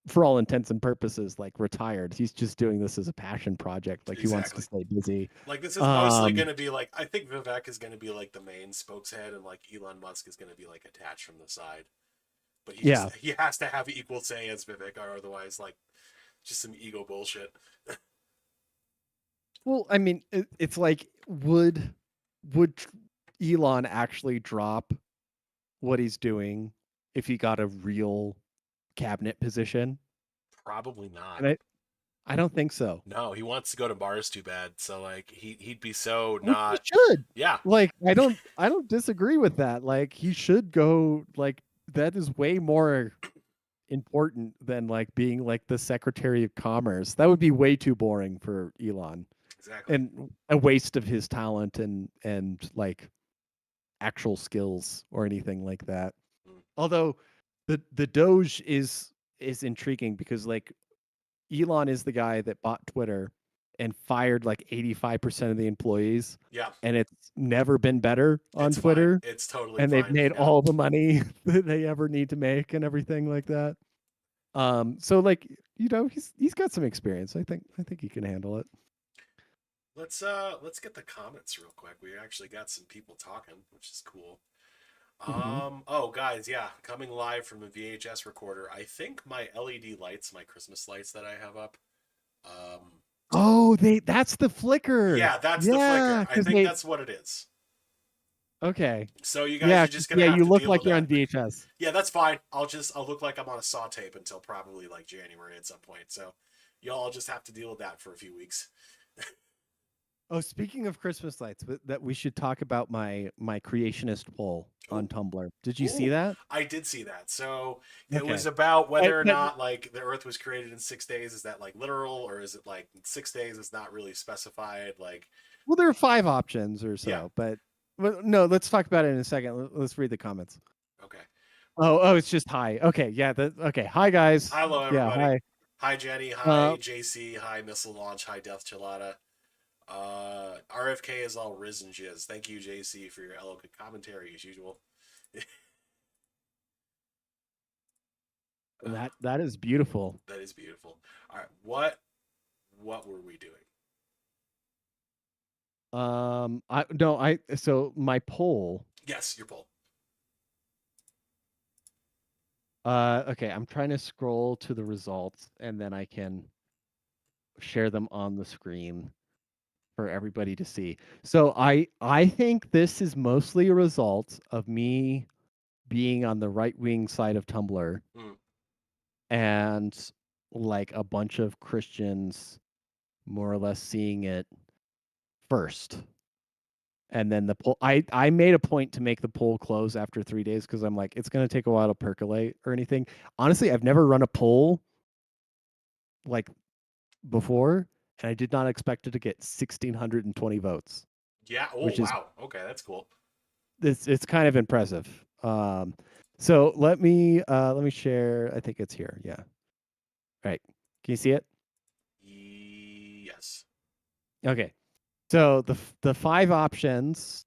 for all intents and purposes like retired. He's just doing this as a passion project. Like he wants to exactly. stay busy. Like this is mostly Um going to be like I think Vivek is going to be like the main spokeshead, and like Elon Musk is going to be like attached from the side. But yeah. he has to have equal say as Vivek, or otherwise like just some ego bullshit. Well, I mean, it's like would Elon actually drop what he's doing if he got a real cabinet position? Probably not. And I don't think so. No, he wants to go to Mars too bad. So like he'd be so Which he not. should. Yeah, Like I don't disagree with that. Like he should go like that is way more important than like being like the Secretary of Commerce. That would be way too boring for Elon exactly. and a waste of his talent and like actual skills or anything like that. Mm. Although the Doge is intriguing because like Elon is the guy that bought Twitter and fired like 85% of the employees, Yeah, and it's never been better on it's fine. Twitter, It's totally and they've fine. made Yeah. all the money that they ever need to make and everything like that. So like, he's got some experience. I think he can handle it. Let's get the comments real quick. We actually got some people talking, which is cool. Hmm. Oh guys, yeah, coming live from the VHS recorder. I think my LED lights, my Christmas lights that I have up. Um Oh, that's the flicker. yeah, that's the flicker. Yeah, I because think they that's what it is. okay. So you guys Yeah, are 'cause- just gonna yeah, have you to look deal like with you're on that. VHS. Yeah, that's fine. I'll look like I'm on a saw tape until probably like January at some point. So y'all just have to deal with that for a few weeks. Oh, speaking of Christmas lights, that we should talk about my creationist poll on Oh, Tumblr. Did you see ooh, that? I did see that. So it was Okay. about I, whether or that, not like the Earth was created in 6 days. Is that like literal, or is it like 6 days? It's not really specified. Like, well, there are five options or yeah, so, but no, let's talk about it in a second. Let's read the comments. okay. Oh, it's just hi. Okay, yeah. Okay. Hi guys. Hello, Yeah, everybody. hi. Hi, Jenny. Uh, Hi, JC. Hi, Missile Launch. Hi, Death Chilada. RFK is all risen jizz. Thank you, JC, for your eloquent commentary as usual. that is beautiful. That is beautiful. All right, what were we doing? I no, I so my poll. Yes, your poll. Okay, I'm trying to scroll to the results and then I can share them on the screen for everybody to see. So I think this is mostly a result of me being on the right wing side of Tumblr Hmm. and like a bunch of Christians more or less seeing it first. And then the poll I made a point to make the poll close after 3 days because I'm like, it's gonna take a while to percolate or anything. Honestly, I've never run a poll like before, and I did not expect it to get 1,620 votes, Yeah. Oh, which is wow. Okay, that's cool. it's kind of impressive. So let me share. I think it's here. Yeah. All right. Can you see it? Yes. Okay. So the five options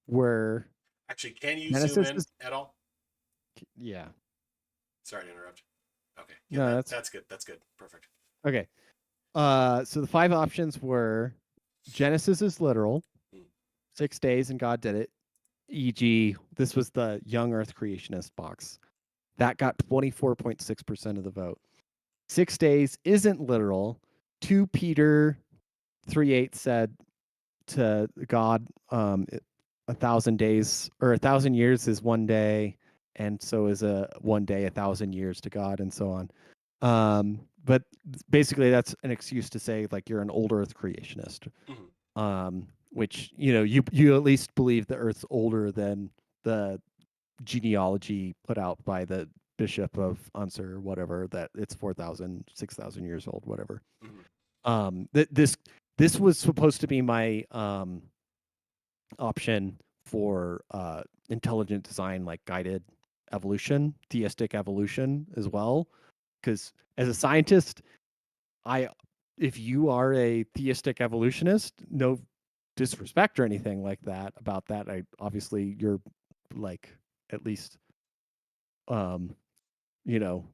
were Actually, can you zoom Genesis in is at all? yeah. Sorry to interrupt. Okay. Yeah, No, that's that's good. That's good. Perfect. okay. So the five options were Genesis is literal, Hmm. 6 days and God did it. E.g., this was the young Earth creationist box. That got 24.6% of the vote. 6 days isn't literal. 2 Peter 3:8 said to God, 1,000 days or 1,000 years is one day, and so is a one day 1,000 years to God, and so on. But basically, that's an excuse to say like you're an old Earth creationist, Mhm. which you at least believe the Earth's older than the genealogy put out by the bishop of Unser or whatever that it's 4,000, 6,000 years old, whatever. This was supposed to be my option for intelligent design, like guided evolution, theistic evolution as well. Because as a scientist, if you are a theistic evolutionist, no disrespect or anything like that about that. Obviously you're like at least you know,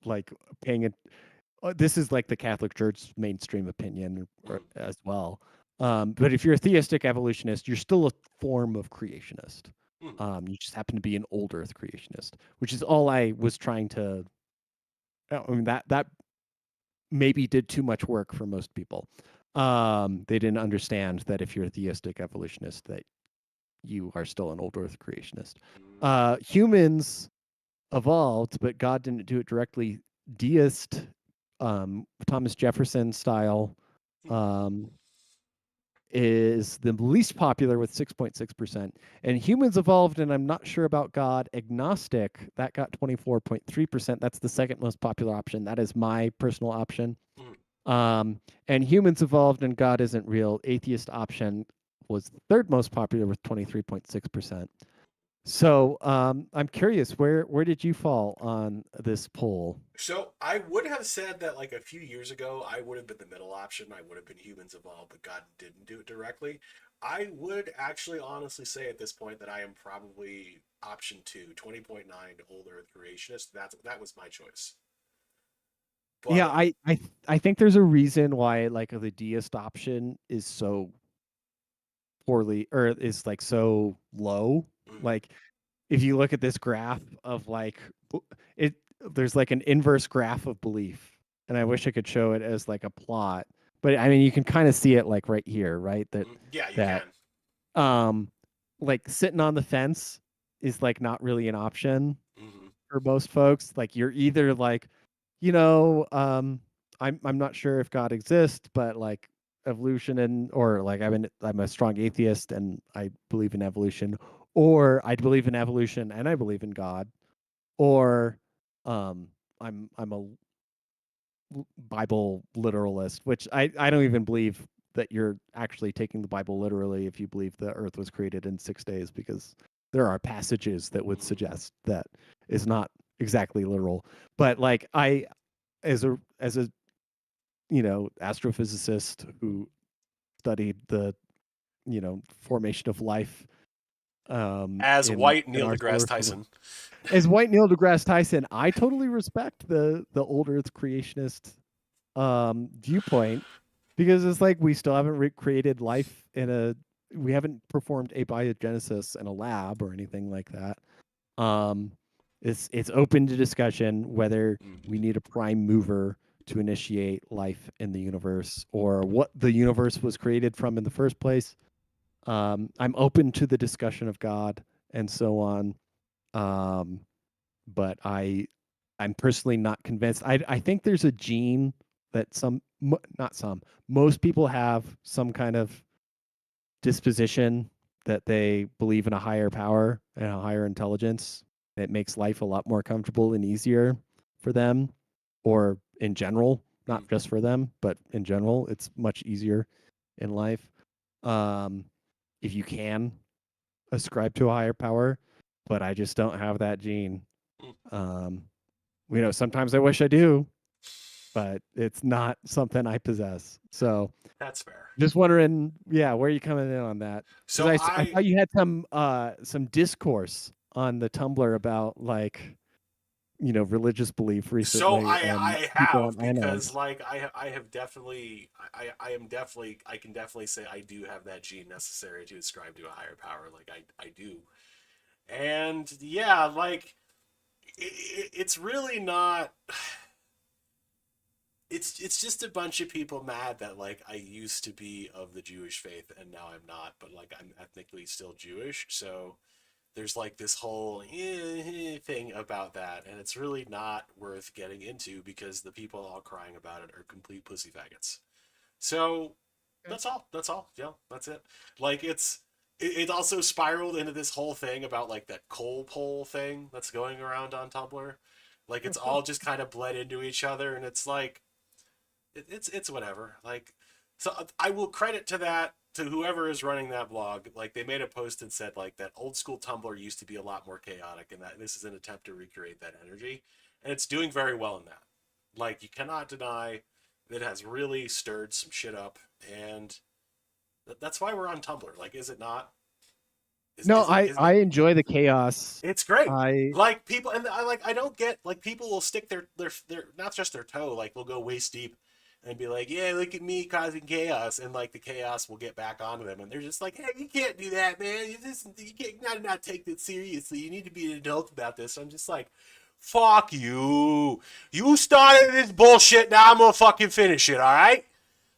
like paying it. This is like the Catholic Church's mainstream opinion as well. But if you're a theistic evolutionist, you're still a form of creationist. You just happen to be an old Earth creationist, which is all I was trying to. I mean that maybe did too much work for most people. They didn't understand that if you're a theistic evolutionist, that you are still an old Earth creationist. Humans evolved, but God didn't do it directly. Deist, Thomas Jefferson style, is the least popular with 6.6%. And humans evolved, and I'm not sure about God. Agnostic, that got 24.3%. That's the second most popular option. That is my personal option. And humans evolved and God isn't real. Atheist option was the third most popular with 23.6%. So I'm curious, where did you fall on this poll? So I would have said that like a few years ago, I would have been the middle option. I would have been humans evolved, but God didn't do it directly. I would actually honestly say at this point that I am probably option 2, 20.9 old Earth creationist. That was my choice. Yeah, But I think there's a reason why like the deist option is so poorly or is like so low. Like if you look at this graph of like it, there's like an inverse graph of belief, and I wish I could show it as like a plot, but I mean you can kind of see it like right here, right? yeah, you That can. like sitting on the fence is like not really an option Mm-hmm. for most folks. Like you're either like, you know, I'm not sure if God exists, but like evolution and or like I'm a strong atheist and I believe in evolution, or I believe in evolution and I believe in God, or um I'm a Bible literalist, which I don't even believe that you're actually taking the Bible literally if you believe the earth was created in 6 days, because there are passages that would suggest that is not exactly literal. But like as a astrophysicist who studied the formation of life As white in Neil our deGrasse solar system. Tyson. As white Neil deGrasse Tyson, I totally respect the old Earth creationist viewpoint, because it's like we still haven't created life we haven't performed abiogenesis in a lab or anything like that. Um, it's open to discussion whether we need a prime mover to initiate life in the universe or what the universe was created from in the first place. I'm open to the discussion of God and so on, but I'm personally not convinced. I think there's a gene that not some, most people have some kind of disposition that they believe in a higher power and a higher intelligence. It makes life a lot more comfortable and easier for them, or in general, not just for them, but in general, it's much easier in life. If you can ascribe to a higher power, but I just don't have that gene. Sometimes I wish I do, but it's not something I possess. So That's fair. just wondering, yeah, where are you coming in on that? Because So I thought you had some discourse on the Tumblr about like religious belief So recently and I people have on because anodes. like I have definitely I am definitely I can definitely say I do have that gene necessary to ascribe to a higher power, like I do. And yeah, like it's really not, it's just a bunch of people mad that like I used to be of the Jewish faith and now I'm not, but like I'm ethnically still Jewish, so there's like this whole thing about that, and it's really not worth getting into because the people all crying about it are complete pussy faggots. So Okay. that's all. That's all. Yeah, that's it. Like it also spiraled into this whole thing about like that coal poll thing that's going around on Tumblr. Like it's all just kind of bled into each other, and it's like it's whatever. Like, so I will credit to that to whoever is running that blog. Like they made a post and said like that old school Tumblr used to be a lot more chaotic, and that this is an attempt to recreate that energy, and it's doing very well in that. Like you cannot deny that it has really stirred some shit up, and that's why we're on Tumblr. Like, is it not? No, Isn't I it? enjoy the chaos. It's great. I Like people, and I don't get like people will stick their not just their toe, like they'll go waist deep and be like, yeah, look at me causing chaos, and like the chaos will get back onto them, and they're just like, hey, you can't do that, man. You can't not take that seriously. You need to be an adult about this. So I'm just like, fuck you. You started this bullshit. Now I'm gonna fucking finish it. All right.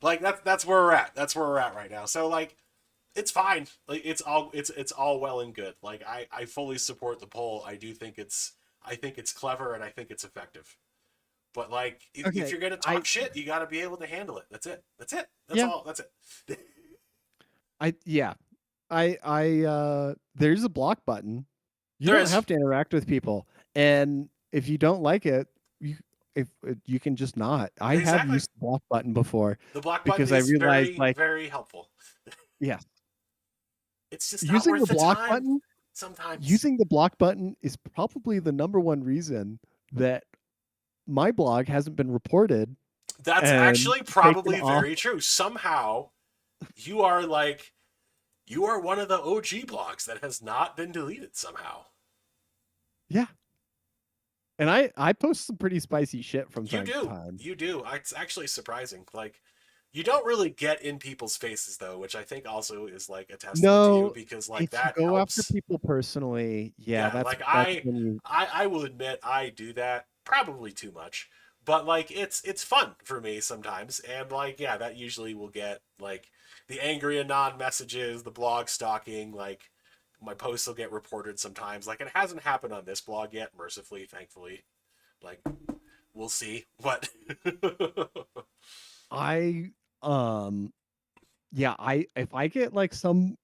Like that's where we're at. That's where we're at right now. So like it's fine. Like it's all well and good. Like I fully support the poll. I think it's clever and I think it's effective. But like if okay. you're gonna talk shit, you gotta be able to handle it. That's it. That's it. That's Yeah. all. That's it. Yeah. There's a block button. You There don't is. have to interact with people, and if you don't like it, if you can just not. I have Exactly. used the block button before The block button because I is realized, very, like, very helpful. yeah, It's just not using the worth the block time button, sometimes. is probably the number one reason that my blog hasn't been reported That's and actually taken probably off. very true. Somehow you are like you are one of the OG blogs that has not been deleted somehow. Yeah, and I post some pretty spicy shit from You time to do. time. You do. It's actually surprising. Like you don't really get in people's faces though, which I think also is like a testament to you No, because like if you that go after helps. people personally, yeah, Yeah, like that's when you. I will admit I do that probably too much. But like it's fun for me sometimes. And like yeah, that usually will get like the angry anon messages, the blog stalking, like my posts will get reported sometimes. Like it hasn't happened on this blog yet, mercifully, thankfully. Like we'll see. What I um yeah, I if I get like some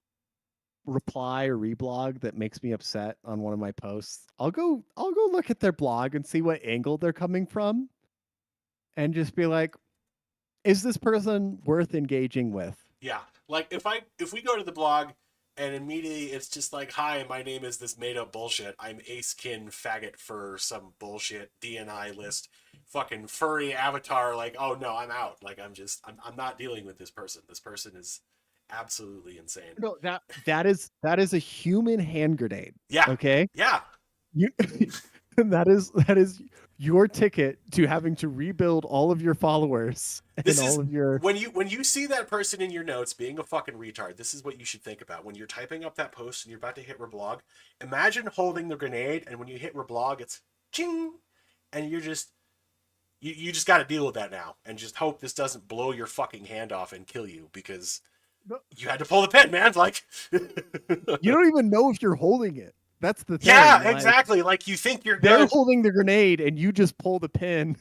reply or reblog that makes me upset on one of my posts, I'll go look at their blog and see what angle they're coming from and just be like, is this person worth engaging with? Yeah. Like if we go to the blog and immediately it's just like, hi, my name is this made up bullshit. I'm Acekin faggot for some bullshit DNI list. Fucking furry avatar, like, oh no, I'm out. Like I'm not dealing with this person. This person is absolutely insane. No, that is a human hand grenade. Yeah. Okay? Yeah. You that is your ticket to having to rebuild all of your followers and This is all of your. when you see that person in your notes being a fucking retard, this is what you should think about. When you're typing up that post and you're about to hit reblog, imagine holding the grenade and when you hit reblog it's ching and you just got to deal with that now and just hope this doesn't blow your fucking hand off and kill you because you had to pull the pin, man. Like, You don't even know if you're holding it. That's the thing. yeah, Like, exactly. Like you think you're they're good, holding the grenade and you just pull the pin.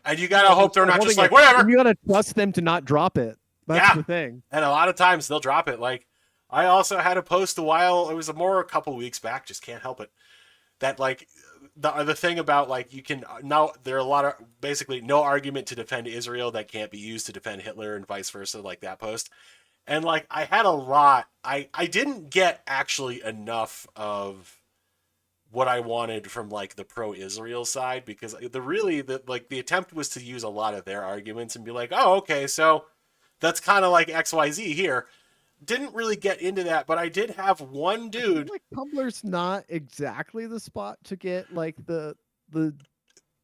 and you gotta hope they're not just like it, whatever. and you gotta trust them to not drop it. That's Yeah, the thing. and a lot of times they'll drop it. Like I also had a post a while. It was a couple weeks back. Just can't help it. That like the thing about like you can now there are a lot of basically no argument to defend Israel that can't be used to defend Hitler and vice versa. Like that post. And like I had a lot. I didn't get actually enough of what I wanted from like the pro-Israel side because the attempt was to use a lot of their arguments and be like, oh okay, so that's kind of like XYZ here. Didn't really get into that, but I did have one I feel dude. like Tumblr's not exactly the spot to get like the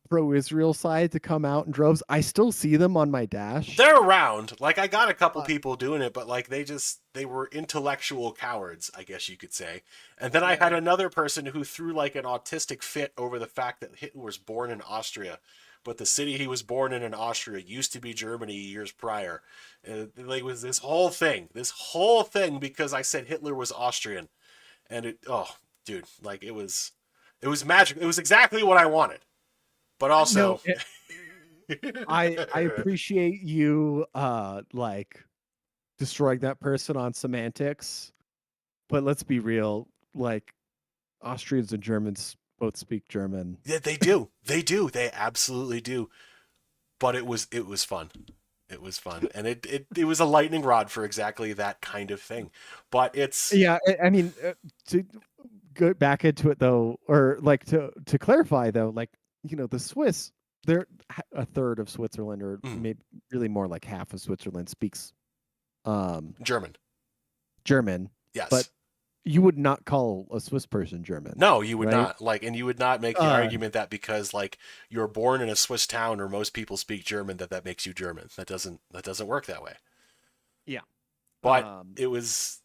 pro-Israel side to come out in droves. I still see them on my dash. They're around. Like I got a couple Uh, people doing it, but like they were intellectual cowards, I guess you could say. And then I had yeah. another person who threw like an autistic fit over the fact that Hitler was born in Austria, but the city he was born in Austria used to be Germany years prior. Like was this whole thing because I said Hitler was Austrian, and dude, like it was magic. It was exactly what I wanted, but No, also. I appreciate you like destroying that person on semantics. but let's be real. Like Austrians and Germans both speak German. Yeah, they do. They do. They absolutely do. But it was fun. It was fun, and it was a lightning rod for exactly that kind of thing. But it's Yeah, I mean, to go back into it though, or like to clarify though, like the Swiss, they're a third of Switzerland, or maybe really more like half of Switzerland speaks German. German, but Yes. you would not call a Swiss person German, No, you would right? not. Like, and you would not make the Uh, argument that because like you're born in a Swiss town or most people speak German that makes you German. That doesn't work that way. yeah. But it was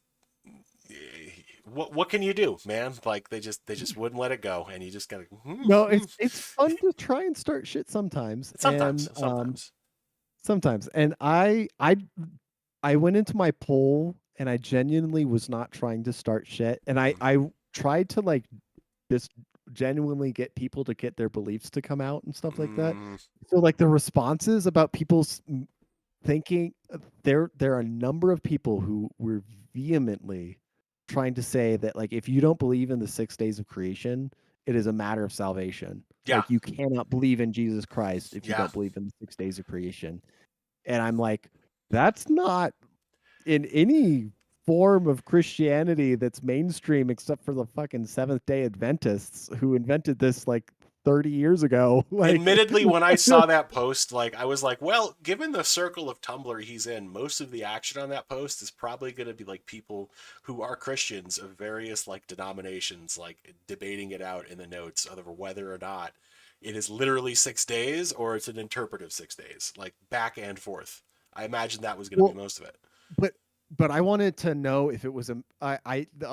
what can you do, man? Like they just wouldn't let it go, and you just gotta No, it's fun to try and start shit sometimes, sometimes, and sometimes. sometimes, and I went into my poll and I genuinely was not trying to start shit, and I tried to like just genuinely get people to get their beliefs to come out and stuff like that. Mm, So like the responses about people thinking there are a number of people who were vehemently trying to say that like if you don't believe in the 6 days of creation, it is a matter of salvation. yeah, Like you cannot believe in Jesus Christ if you yeah. don't believe in the 6 days of creation. And I'm like, that's not in any form of Christianity that's mainstream except for the fucking Seventh Day Adventists who invented this like 30 years ago. Like, Admittedly, when I saw that post, like I was like, well, given the circle of Tumblr he's in, most of the action on that post is probably going to be like people who are Christians of various like denominations, like debating it out in the notes of whether or not it is literally 6 days or it's an interpretive 6 days, like back and forth. I imagine that was going to be well, most of it. but I wanted to know if it was a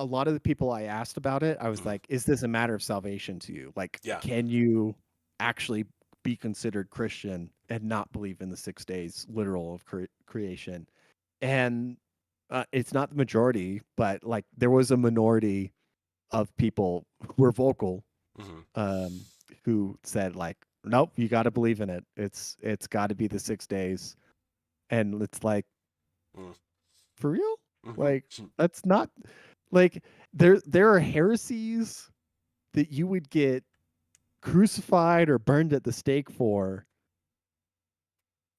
lot of the people I asked about it, I was Mhm. like, is this a matter of salvation to you? Like, Yeah, can you actually be considered Christian and not believe in the 6 days literal of creation? And it's not the majority, but like there was a minority of people who were vocal, hmm um, who said like, nope, you got to believe in it. It's got to be the 6 days, and it's like, for real? hmm Like that's not like there are heresies that you would get crucified or burned at the stake for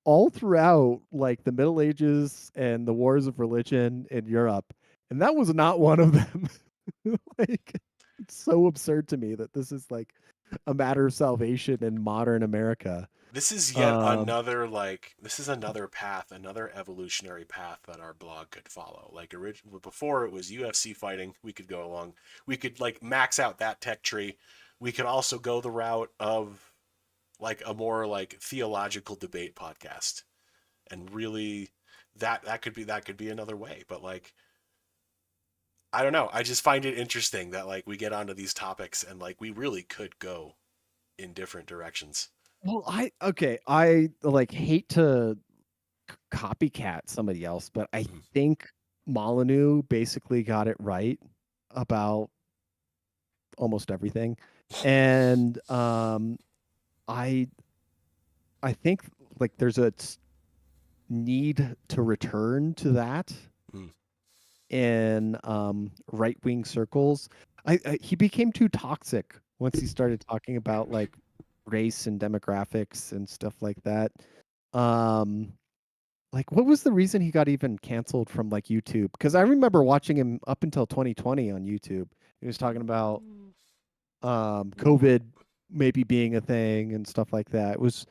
all throughout like the Middle Ages and the wars of religion in Europe, and that was not one of them. Like it's so absurd to me that this is like a matter of salvation in modern America. This is yet Um, another like this is another path, another evolutionary path that our blog could follow. Like before it was UFC fighting, we could go along. We could like max out that tech tree. We could also go the route of like a more like theological debate podcast. And really that could be another way. But like I don't know. I just find it interesting that like we get onto these topics and like we really could go in different directions. well, I like hate to copycat somebody else, but I Mhm. think Molyneux basically got it right about almost everything. And I I think like there's a need to return to that Mm. in right-wing circles. He became too toxic once he started talking about like race and demographics and stuff like that. Um Like, what was the reason he got even canceled from like YouTube? Because I remember watching him up until 2020 on YouTube. He was talking about COVID maybe being a thing and stuff like that. It was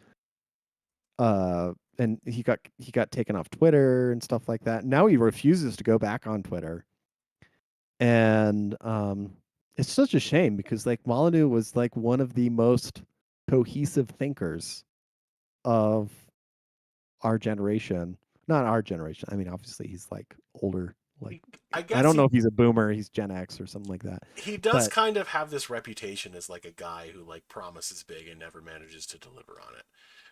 and he got taken off Twitter and stuff like that. Now he refuses to go back on Twitter. And it's such a shame because like Molyneux was like one of the most cohesive thinkers of our generation. Not our generation. I mean, obviously he's like older. Like I I guess don't know he if he's a boomer, he's Gen X or something like that. he does But kind of have this reputation as like a guy who like promises big and never manages to deliver on it.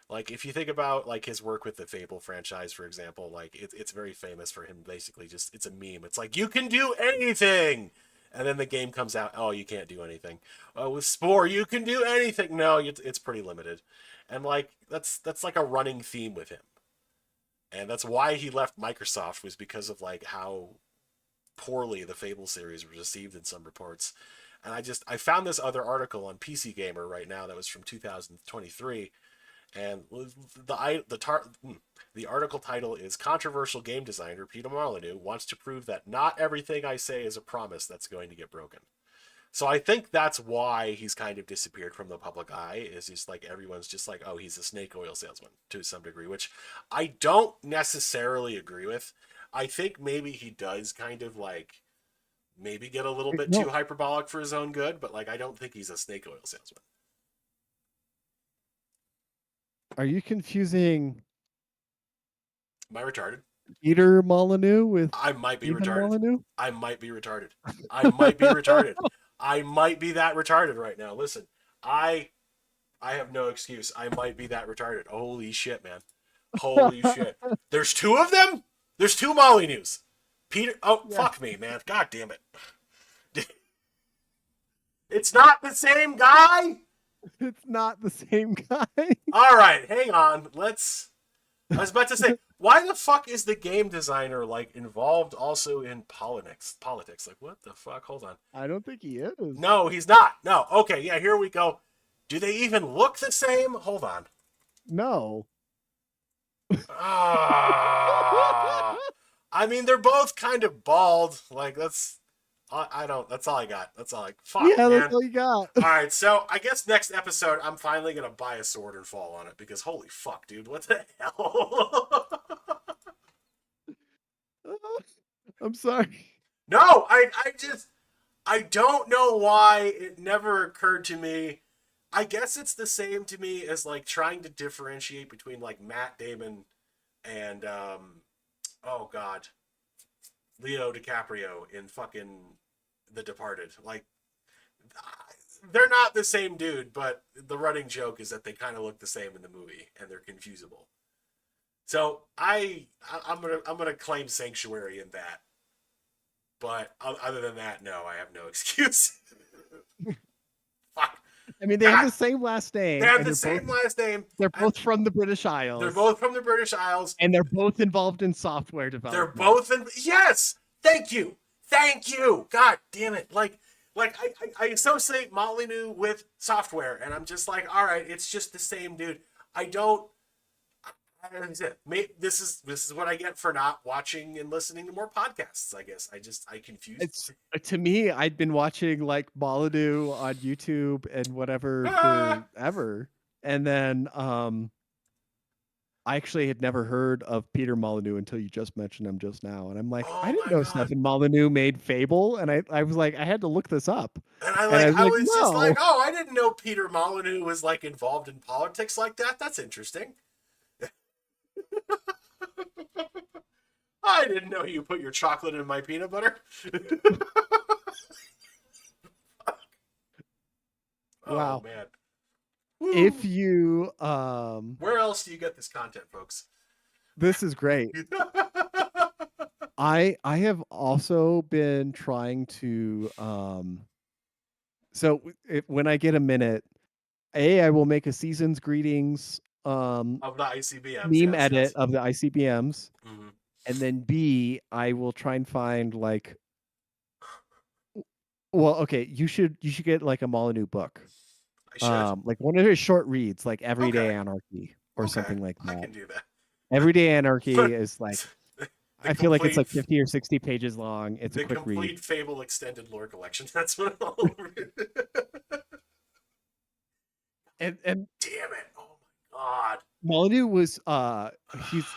Like if you think about like his work with the Fable franchise, for example, like it's very famous for him basically just it's a meme. It's like you can do anything, and then the game comes out, oh you can't do anything. Oh with Spore you can do anything. No, it's pretty limited, and like that's like a running theme with him, and that's why he left Microsoft was because of like how poorly the Fable series was received in some reports. And I found this other article on PC Gamer right now that was from 2023, and the article title is "Controversial Game Designer Peter Molyneux Wants to Prove That Not Everything I Say Is a Promise That's Going to Get Broken." So I think that's why he's kind of disappeared from the public eye. Is just like everyone's just like, oh, he's a snake oil salesman to some degree, which I don't necessarily agree with. I think maybe he does kind of like maybe get a little bit No. too hyperbolic for his own good, but like I don't think he's a snake oil salesman. Are you confusing Am I retarded? Peter Molyneux with I might be Stephen retarded. Molyneux? I might be retarded. I might be retarded. I might be that retarded right now. Listen, I have no excuse. I might be that retarded. Holy shit, man. Holy shit. There's two of them? There's two Molyneux. Peter. Oh, Yeah. fuck me, man. God damn it. It's not the same guy? It's not the same guy. All right, hang on. I was about to say, why the fuck is the game designer like involved also in politics? Like, what the fuck? Hold on. I don't think he is. No, he's not. No. Okay, yeah, here we go. Do they even look the same? Hold on. No. Ah. I mean, they're both kind of bald. Like, that's I don't. That's all I got. That's all I. Fuck, Yeah, man. that's all you got. All right, so I guess next episode I'm finally gonna buy a sword and fall on it because holy fuck, dude, what the hell? I'm sorry. No, I don't know why it never occurred to me. I guess it's the same to me as like trying to differentiate between like Matt Damon and oh god, Leo DiCaprio in fucking The Departed. Like they're not the same dude, but the running joke is that they kind of look the same in the movie and they're confusable. So I'm gonna claim sanctuary in that. But other than that, no, I have no excuse. Fuck. I mean, they have the same last name. They have and the they're same both, last name. They're and both from the British Isles. They're both from the British Isles. And they're both involved in software development. They're both in. Yes. Thank you. Thank you. God damn it. Like I associate Molyneux with software, and I'm just like, all right, it's just the same dude. I don't. This is what I get for not watching and listening to more podcasts. I guess I confuse. It's to me, I'd been watching like Molyneux on YouTube and whatever forever, and then I actually had never heard of Peter Molyneux until you just mentioned him just now, and I'm like, Oh I didn't my know God. Stephen Molyneux made Fable, and I was like, I had to look this up. And I I was like, just no. like, oh, I didn't know Peter Molyneux was like involved in politics like that. That's interesting. I didn't know you put your chocolate in my peanut butter. Wow. Oh man. If you Where else do you get this content, folks? this is great. I have also been trying to so when I get a minute, I will make a season's greetings Of the ICBMs. meme yes, edit yes. of the ICBMs, Mhm. and then B, I will try and find like, well, okay, you should get like a Molyneux book, I should. like one of his short reads, like Everyday Okay. Anarchy or Okay, something like I that. can do that. Everyday Anarchy is like, The I feel like it's like complete- 50 or 60 pages long. It's the a quick complete read. Fable extended lore collection. That's what I'll And Damn it. Oh my god. Molyneux was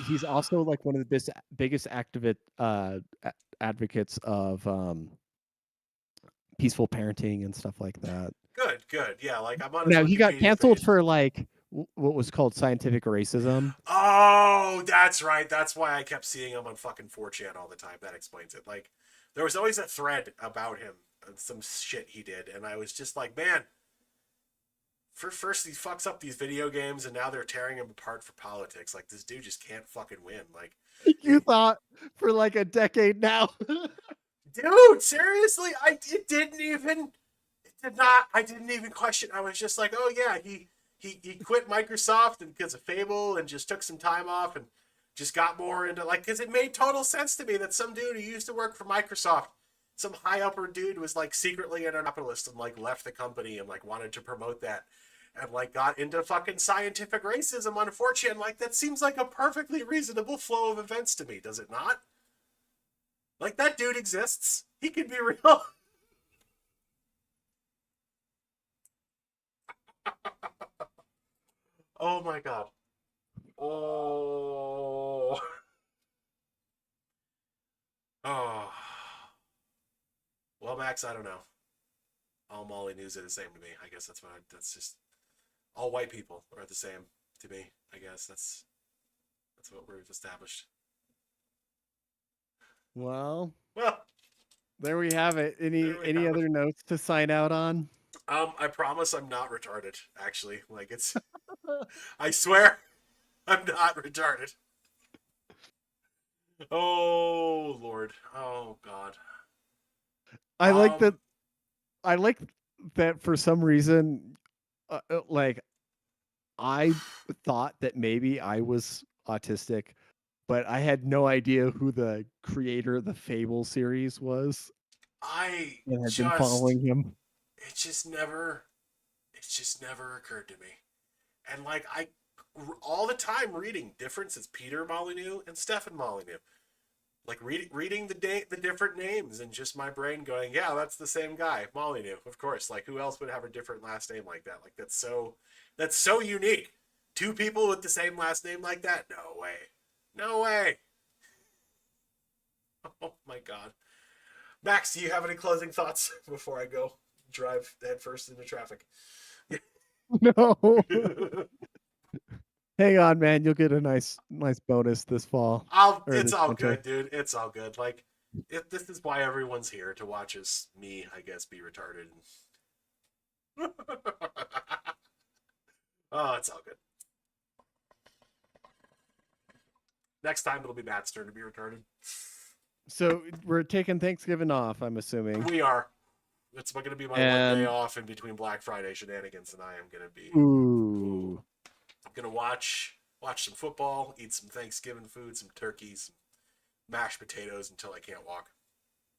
he's also like one of the biggest advocates of peaceful parenting and stuff like that. Good. Yeah, like I'm on his Now he got Wikipedia canceled page. for like what was called scientific racism. Oh, that's right. That's why I kept seeing him on fucking 4chan all the time. That explains it. Like, there was always a thread about him and some shit he did, and I was just like, man, first he fucks up these video games, and now they're tearing him apart for politics. Like, this dude just can't fucking win. Like, You thought for like a decade now. dude, seriously, I didn't even question. I was just like, oh yeah, he quit Microsoft and because of Fable and just took some time off and just got more into like, because it made total sense to me that some dude who used to work for Microsoft, some high upper dude, was like secretly an Annapolis and like left the company and like wanted to promote that and like got into fucking scientific racism on 4chan. Like, that seems like a perfectly reasonable flow of events to me, does it not? Like, that dude exists. He could be real. Oh my god. Oh. Oh. Well, Max, I don't know. All Molly news are the same to me. I guess that's just all white people are the same to me. I guess that's what we've established. Well, Well, there we have it. Any have it. other notes to sign out on? I promise I'm not retarded. Actually, like, it's. I swear, I'm not retarded. Oh Lord. Oh God. I like that. I like that for some reason. Like, I thought that maybe I was autistic, but I had no idea who the creator of the Fable series was I and had been just. following him. It just never. It just never occurred to me. And like, I all the time reading differences, Peter Molyneux and Stefan Molyneux. Like, reading the different names and just my brain going, yeah, that's the same guy, Molyneux, of course. Like, who else would have a different last name like that? Like, that's so unique. Two people with the same last name like that? No way. No way. Oh my god. Max, do you have any closing thoughts before I go drive headfirst into traffic? No. Hang on, man. You'll get a nice bonus this fall. It's this all winter. good, dude. It's all good. Like, this is why everyone's here, to watch us, me, I guess, be retarded. Oh, it's all good. Next time it'll be Matt's turn to be retarded. So we're taking Thanksgiving off, I'm assuming. We are. It's going to be my one day off in between Black Friday shenanigans, and I am going to be. Ooh. I'm going to watch some football, eat some Thanksgiving food, some turkey, some mashed potatoes until I can't walk.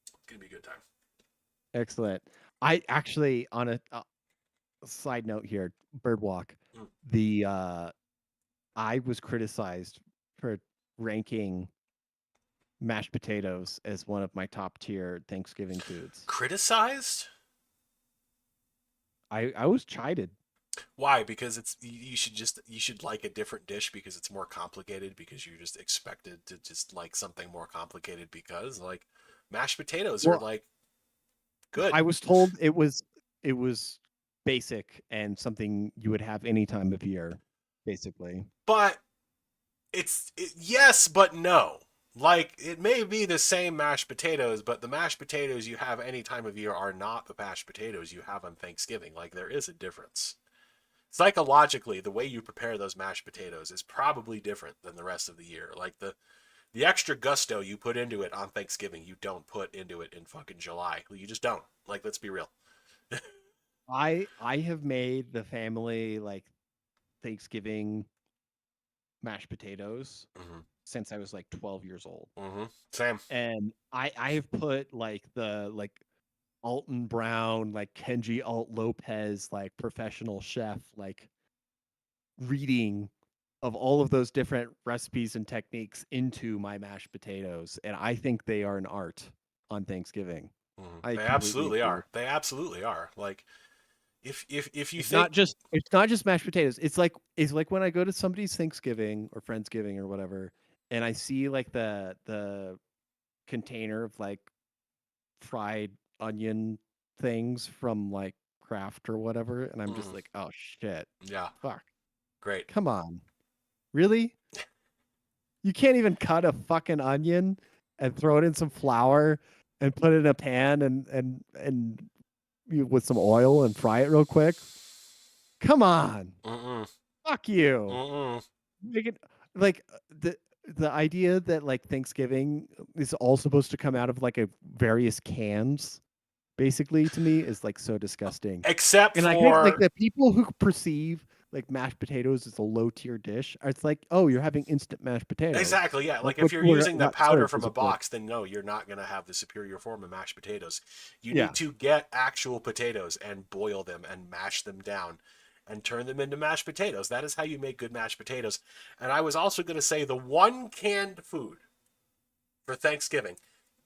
It's going to be a good time. Excellent. I actually, on a side note here, Birdwalk, I was criticized for ranking mashed potatoes as one of my top tier Thanksgiving foods. Criticized? I was chided. Why? Because you should like a different dish because it's more complicated, because you're just expected to just like something more complicated, because like mashed potatoes are like good. I was told it was basic and something you would have any time of year, basically. But yes, but no. Like, it may be the same mashed potatoes, but the mashed potatoes you have any time of year are not the mashed potatoes you have on Thanksgiving. Like, there is a difference. Psychologically, the way you prepare those mashed potatoes is probably different than the rest of the year. Like, the extra gusto you put into it on Thanksgiving, you don't put into it in fucking July. You just don't. Like, let's be real. I have made the family like Thanksgiving mashed potatoes since I was like 12 years old. Same. And I have put like the Alton Brown, like Kenji Alt Lopez, like professional chef, like reading of all of those different recipes and techniques into my mashed potatoes, and I think they are an art on Thanksgiving. They absolutely are. They absolutely are. Like, if you it's think it's not just mashed potatoes. It's like when I go to somebody's Thanksgiving or Friendsgiving or whatever, and I see like the container of like fried onion things from like Kraft or whatever, and I'm just like, oh shit, yeah, fuck, great, come on, really? You can't even cut a fucking onion and throw it in some flour and put it in a pan and with some oil and fry it real quick. Come on. Fuck you. Make it like the idea that like Thanksgiving is all supposed to come out of like a various cans, basically, to me is like so disgusting. Except and for I think like the people who perceive like mashed potatoes is a low tier dish. It's like, oh, you're having instant mashed potatoes. Exactly, yeah. Like Like if you're we're using the not powder served from as a a plate. box, then no, you're not going to have the superior form of mashed potatoes. You Yeah. need to get actual potatoes and boil them and mash them down and turn them into mashed potatoes. That is how you make good mashed potatoes. And I was also going to say the one canned food for Thanksgiving,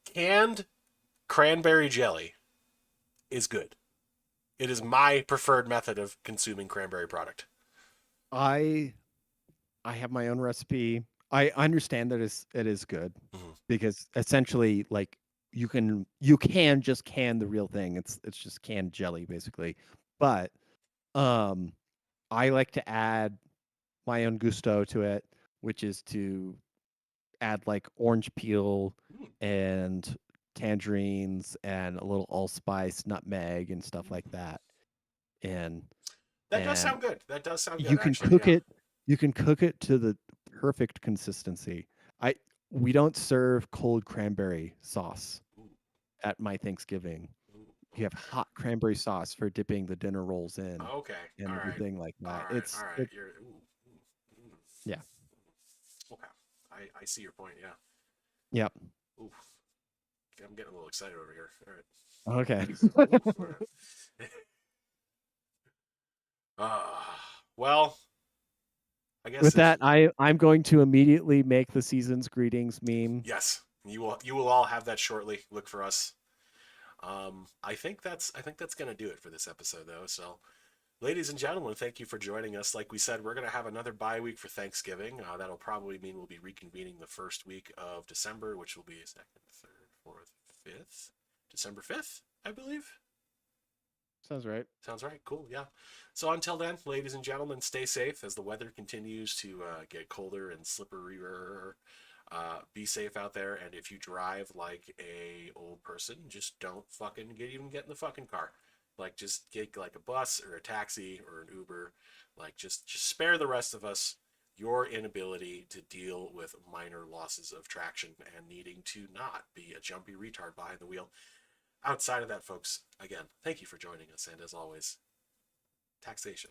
canned cranberry jelly is good. It is my preferred method of consuming cranberry product. I I have my own recipe. I understand that it is good Mhm. because essentially like you can just can the real thing. It's just canned jelly basically. But um I like to add my own gusto to it, which is to add like orange peel Mm, and tangerines and a little allspice, nutmeg and stuff like mm. that. And That does and sound good. That does sound you good, can actually. cook Yeah. it you can cook it to the perfect consistency. I We don't serve cold cranberry sauce Ooh, at my Thanksgiving. ooh, We have okay. hot cranberry sauce for dipping the dinner rolls in Okay. and All right. everything like All that. right. All right. It You're. Ooh, ooh, mm. Yeah. Okay. I see your point. Yeah. Yep. Ooh, I'm getting a little excited over here. All right. Okay. Ooh, all right. Well, I guess With if that, I'm going to immediately make the season's greetings meme. yes, you will all have that shortly. Look for us. I think that's gonna do it for this episode though. So, ladies and gentlemen, thank you for joining us. Like we said, we're gonna have another bye week for Thanksgiving. That'll probably mean we'll be reconvening the first week of December, which will be second, third, fourth, fifth, December 5th, I believe. Sounds right. Sounds right. Cool. Yeah. So until then, ladies and gentlemen, stay safe as the weather continues to get colder and slipperier. Be safe out there, and if you drive like a old person, just don't fucking get in the fucking car. Like just get like a bus or a taxi or an Uber. Like just spare the rest of us your inability to deal with minor losses of traction and needing to not be a jumpy retard behind the wheel. Outside of that, folks, again, thank you for joining us, and as always, taxation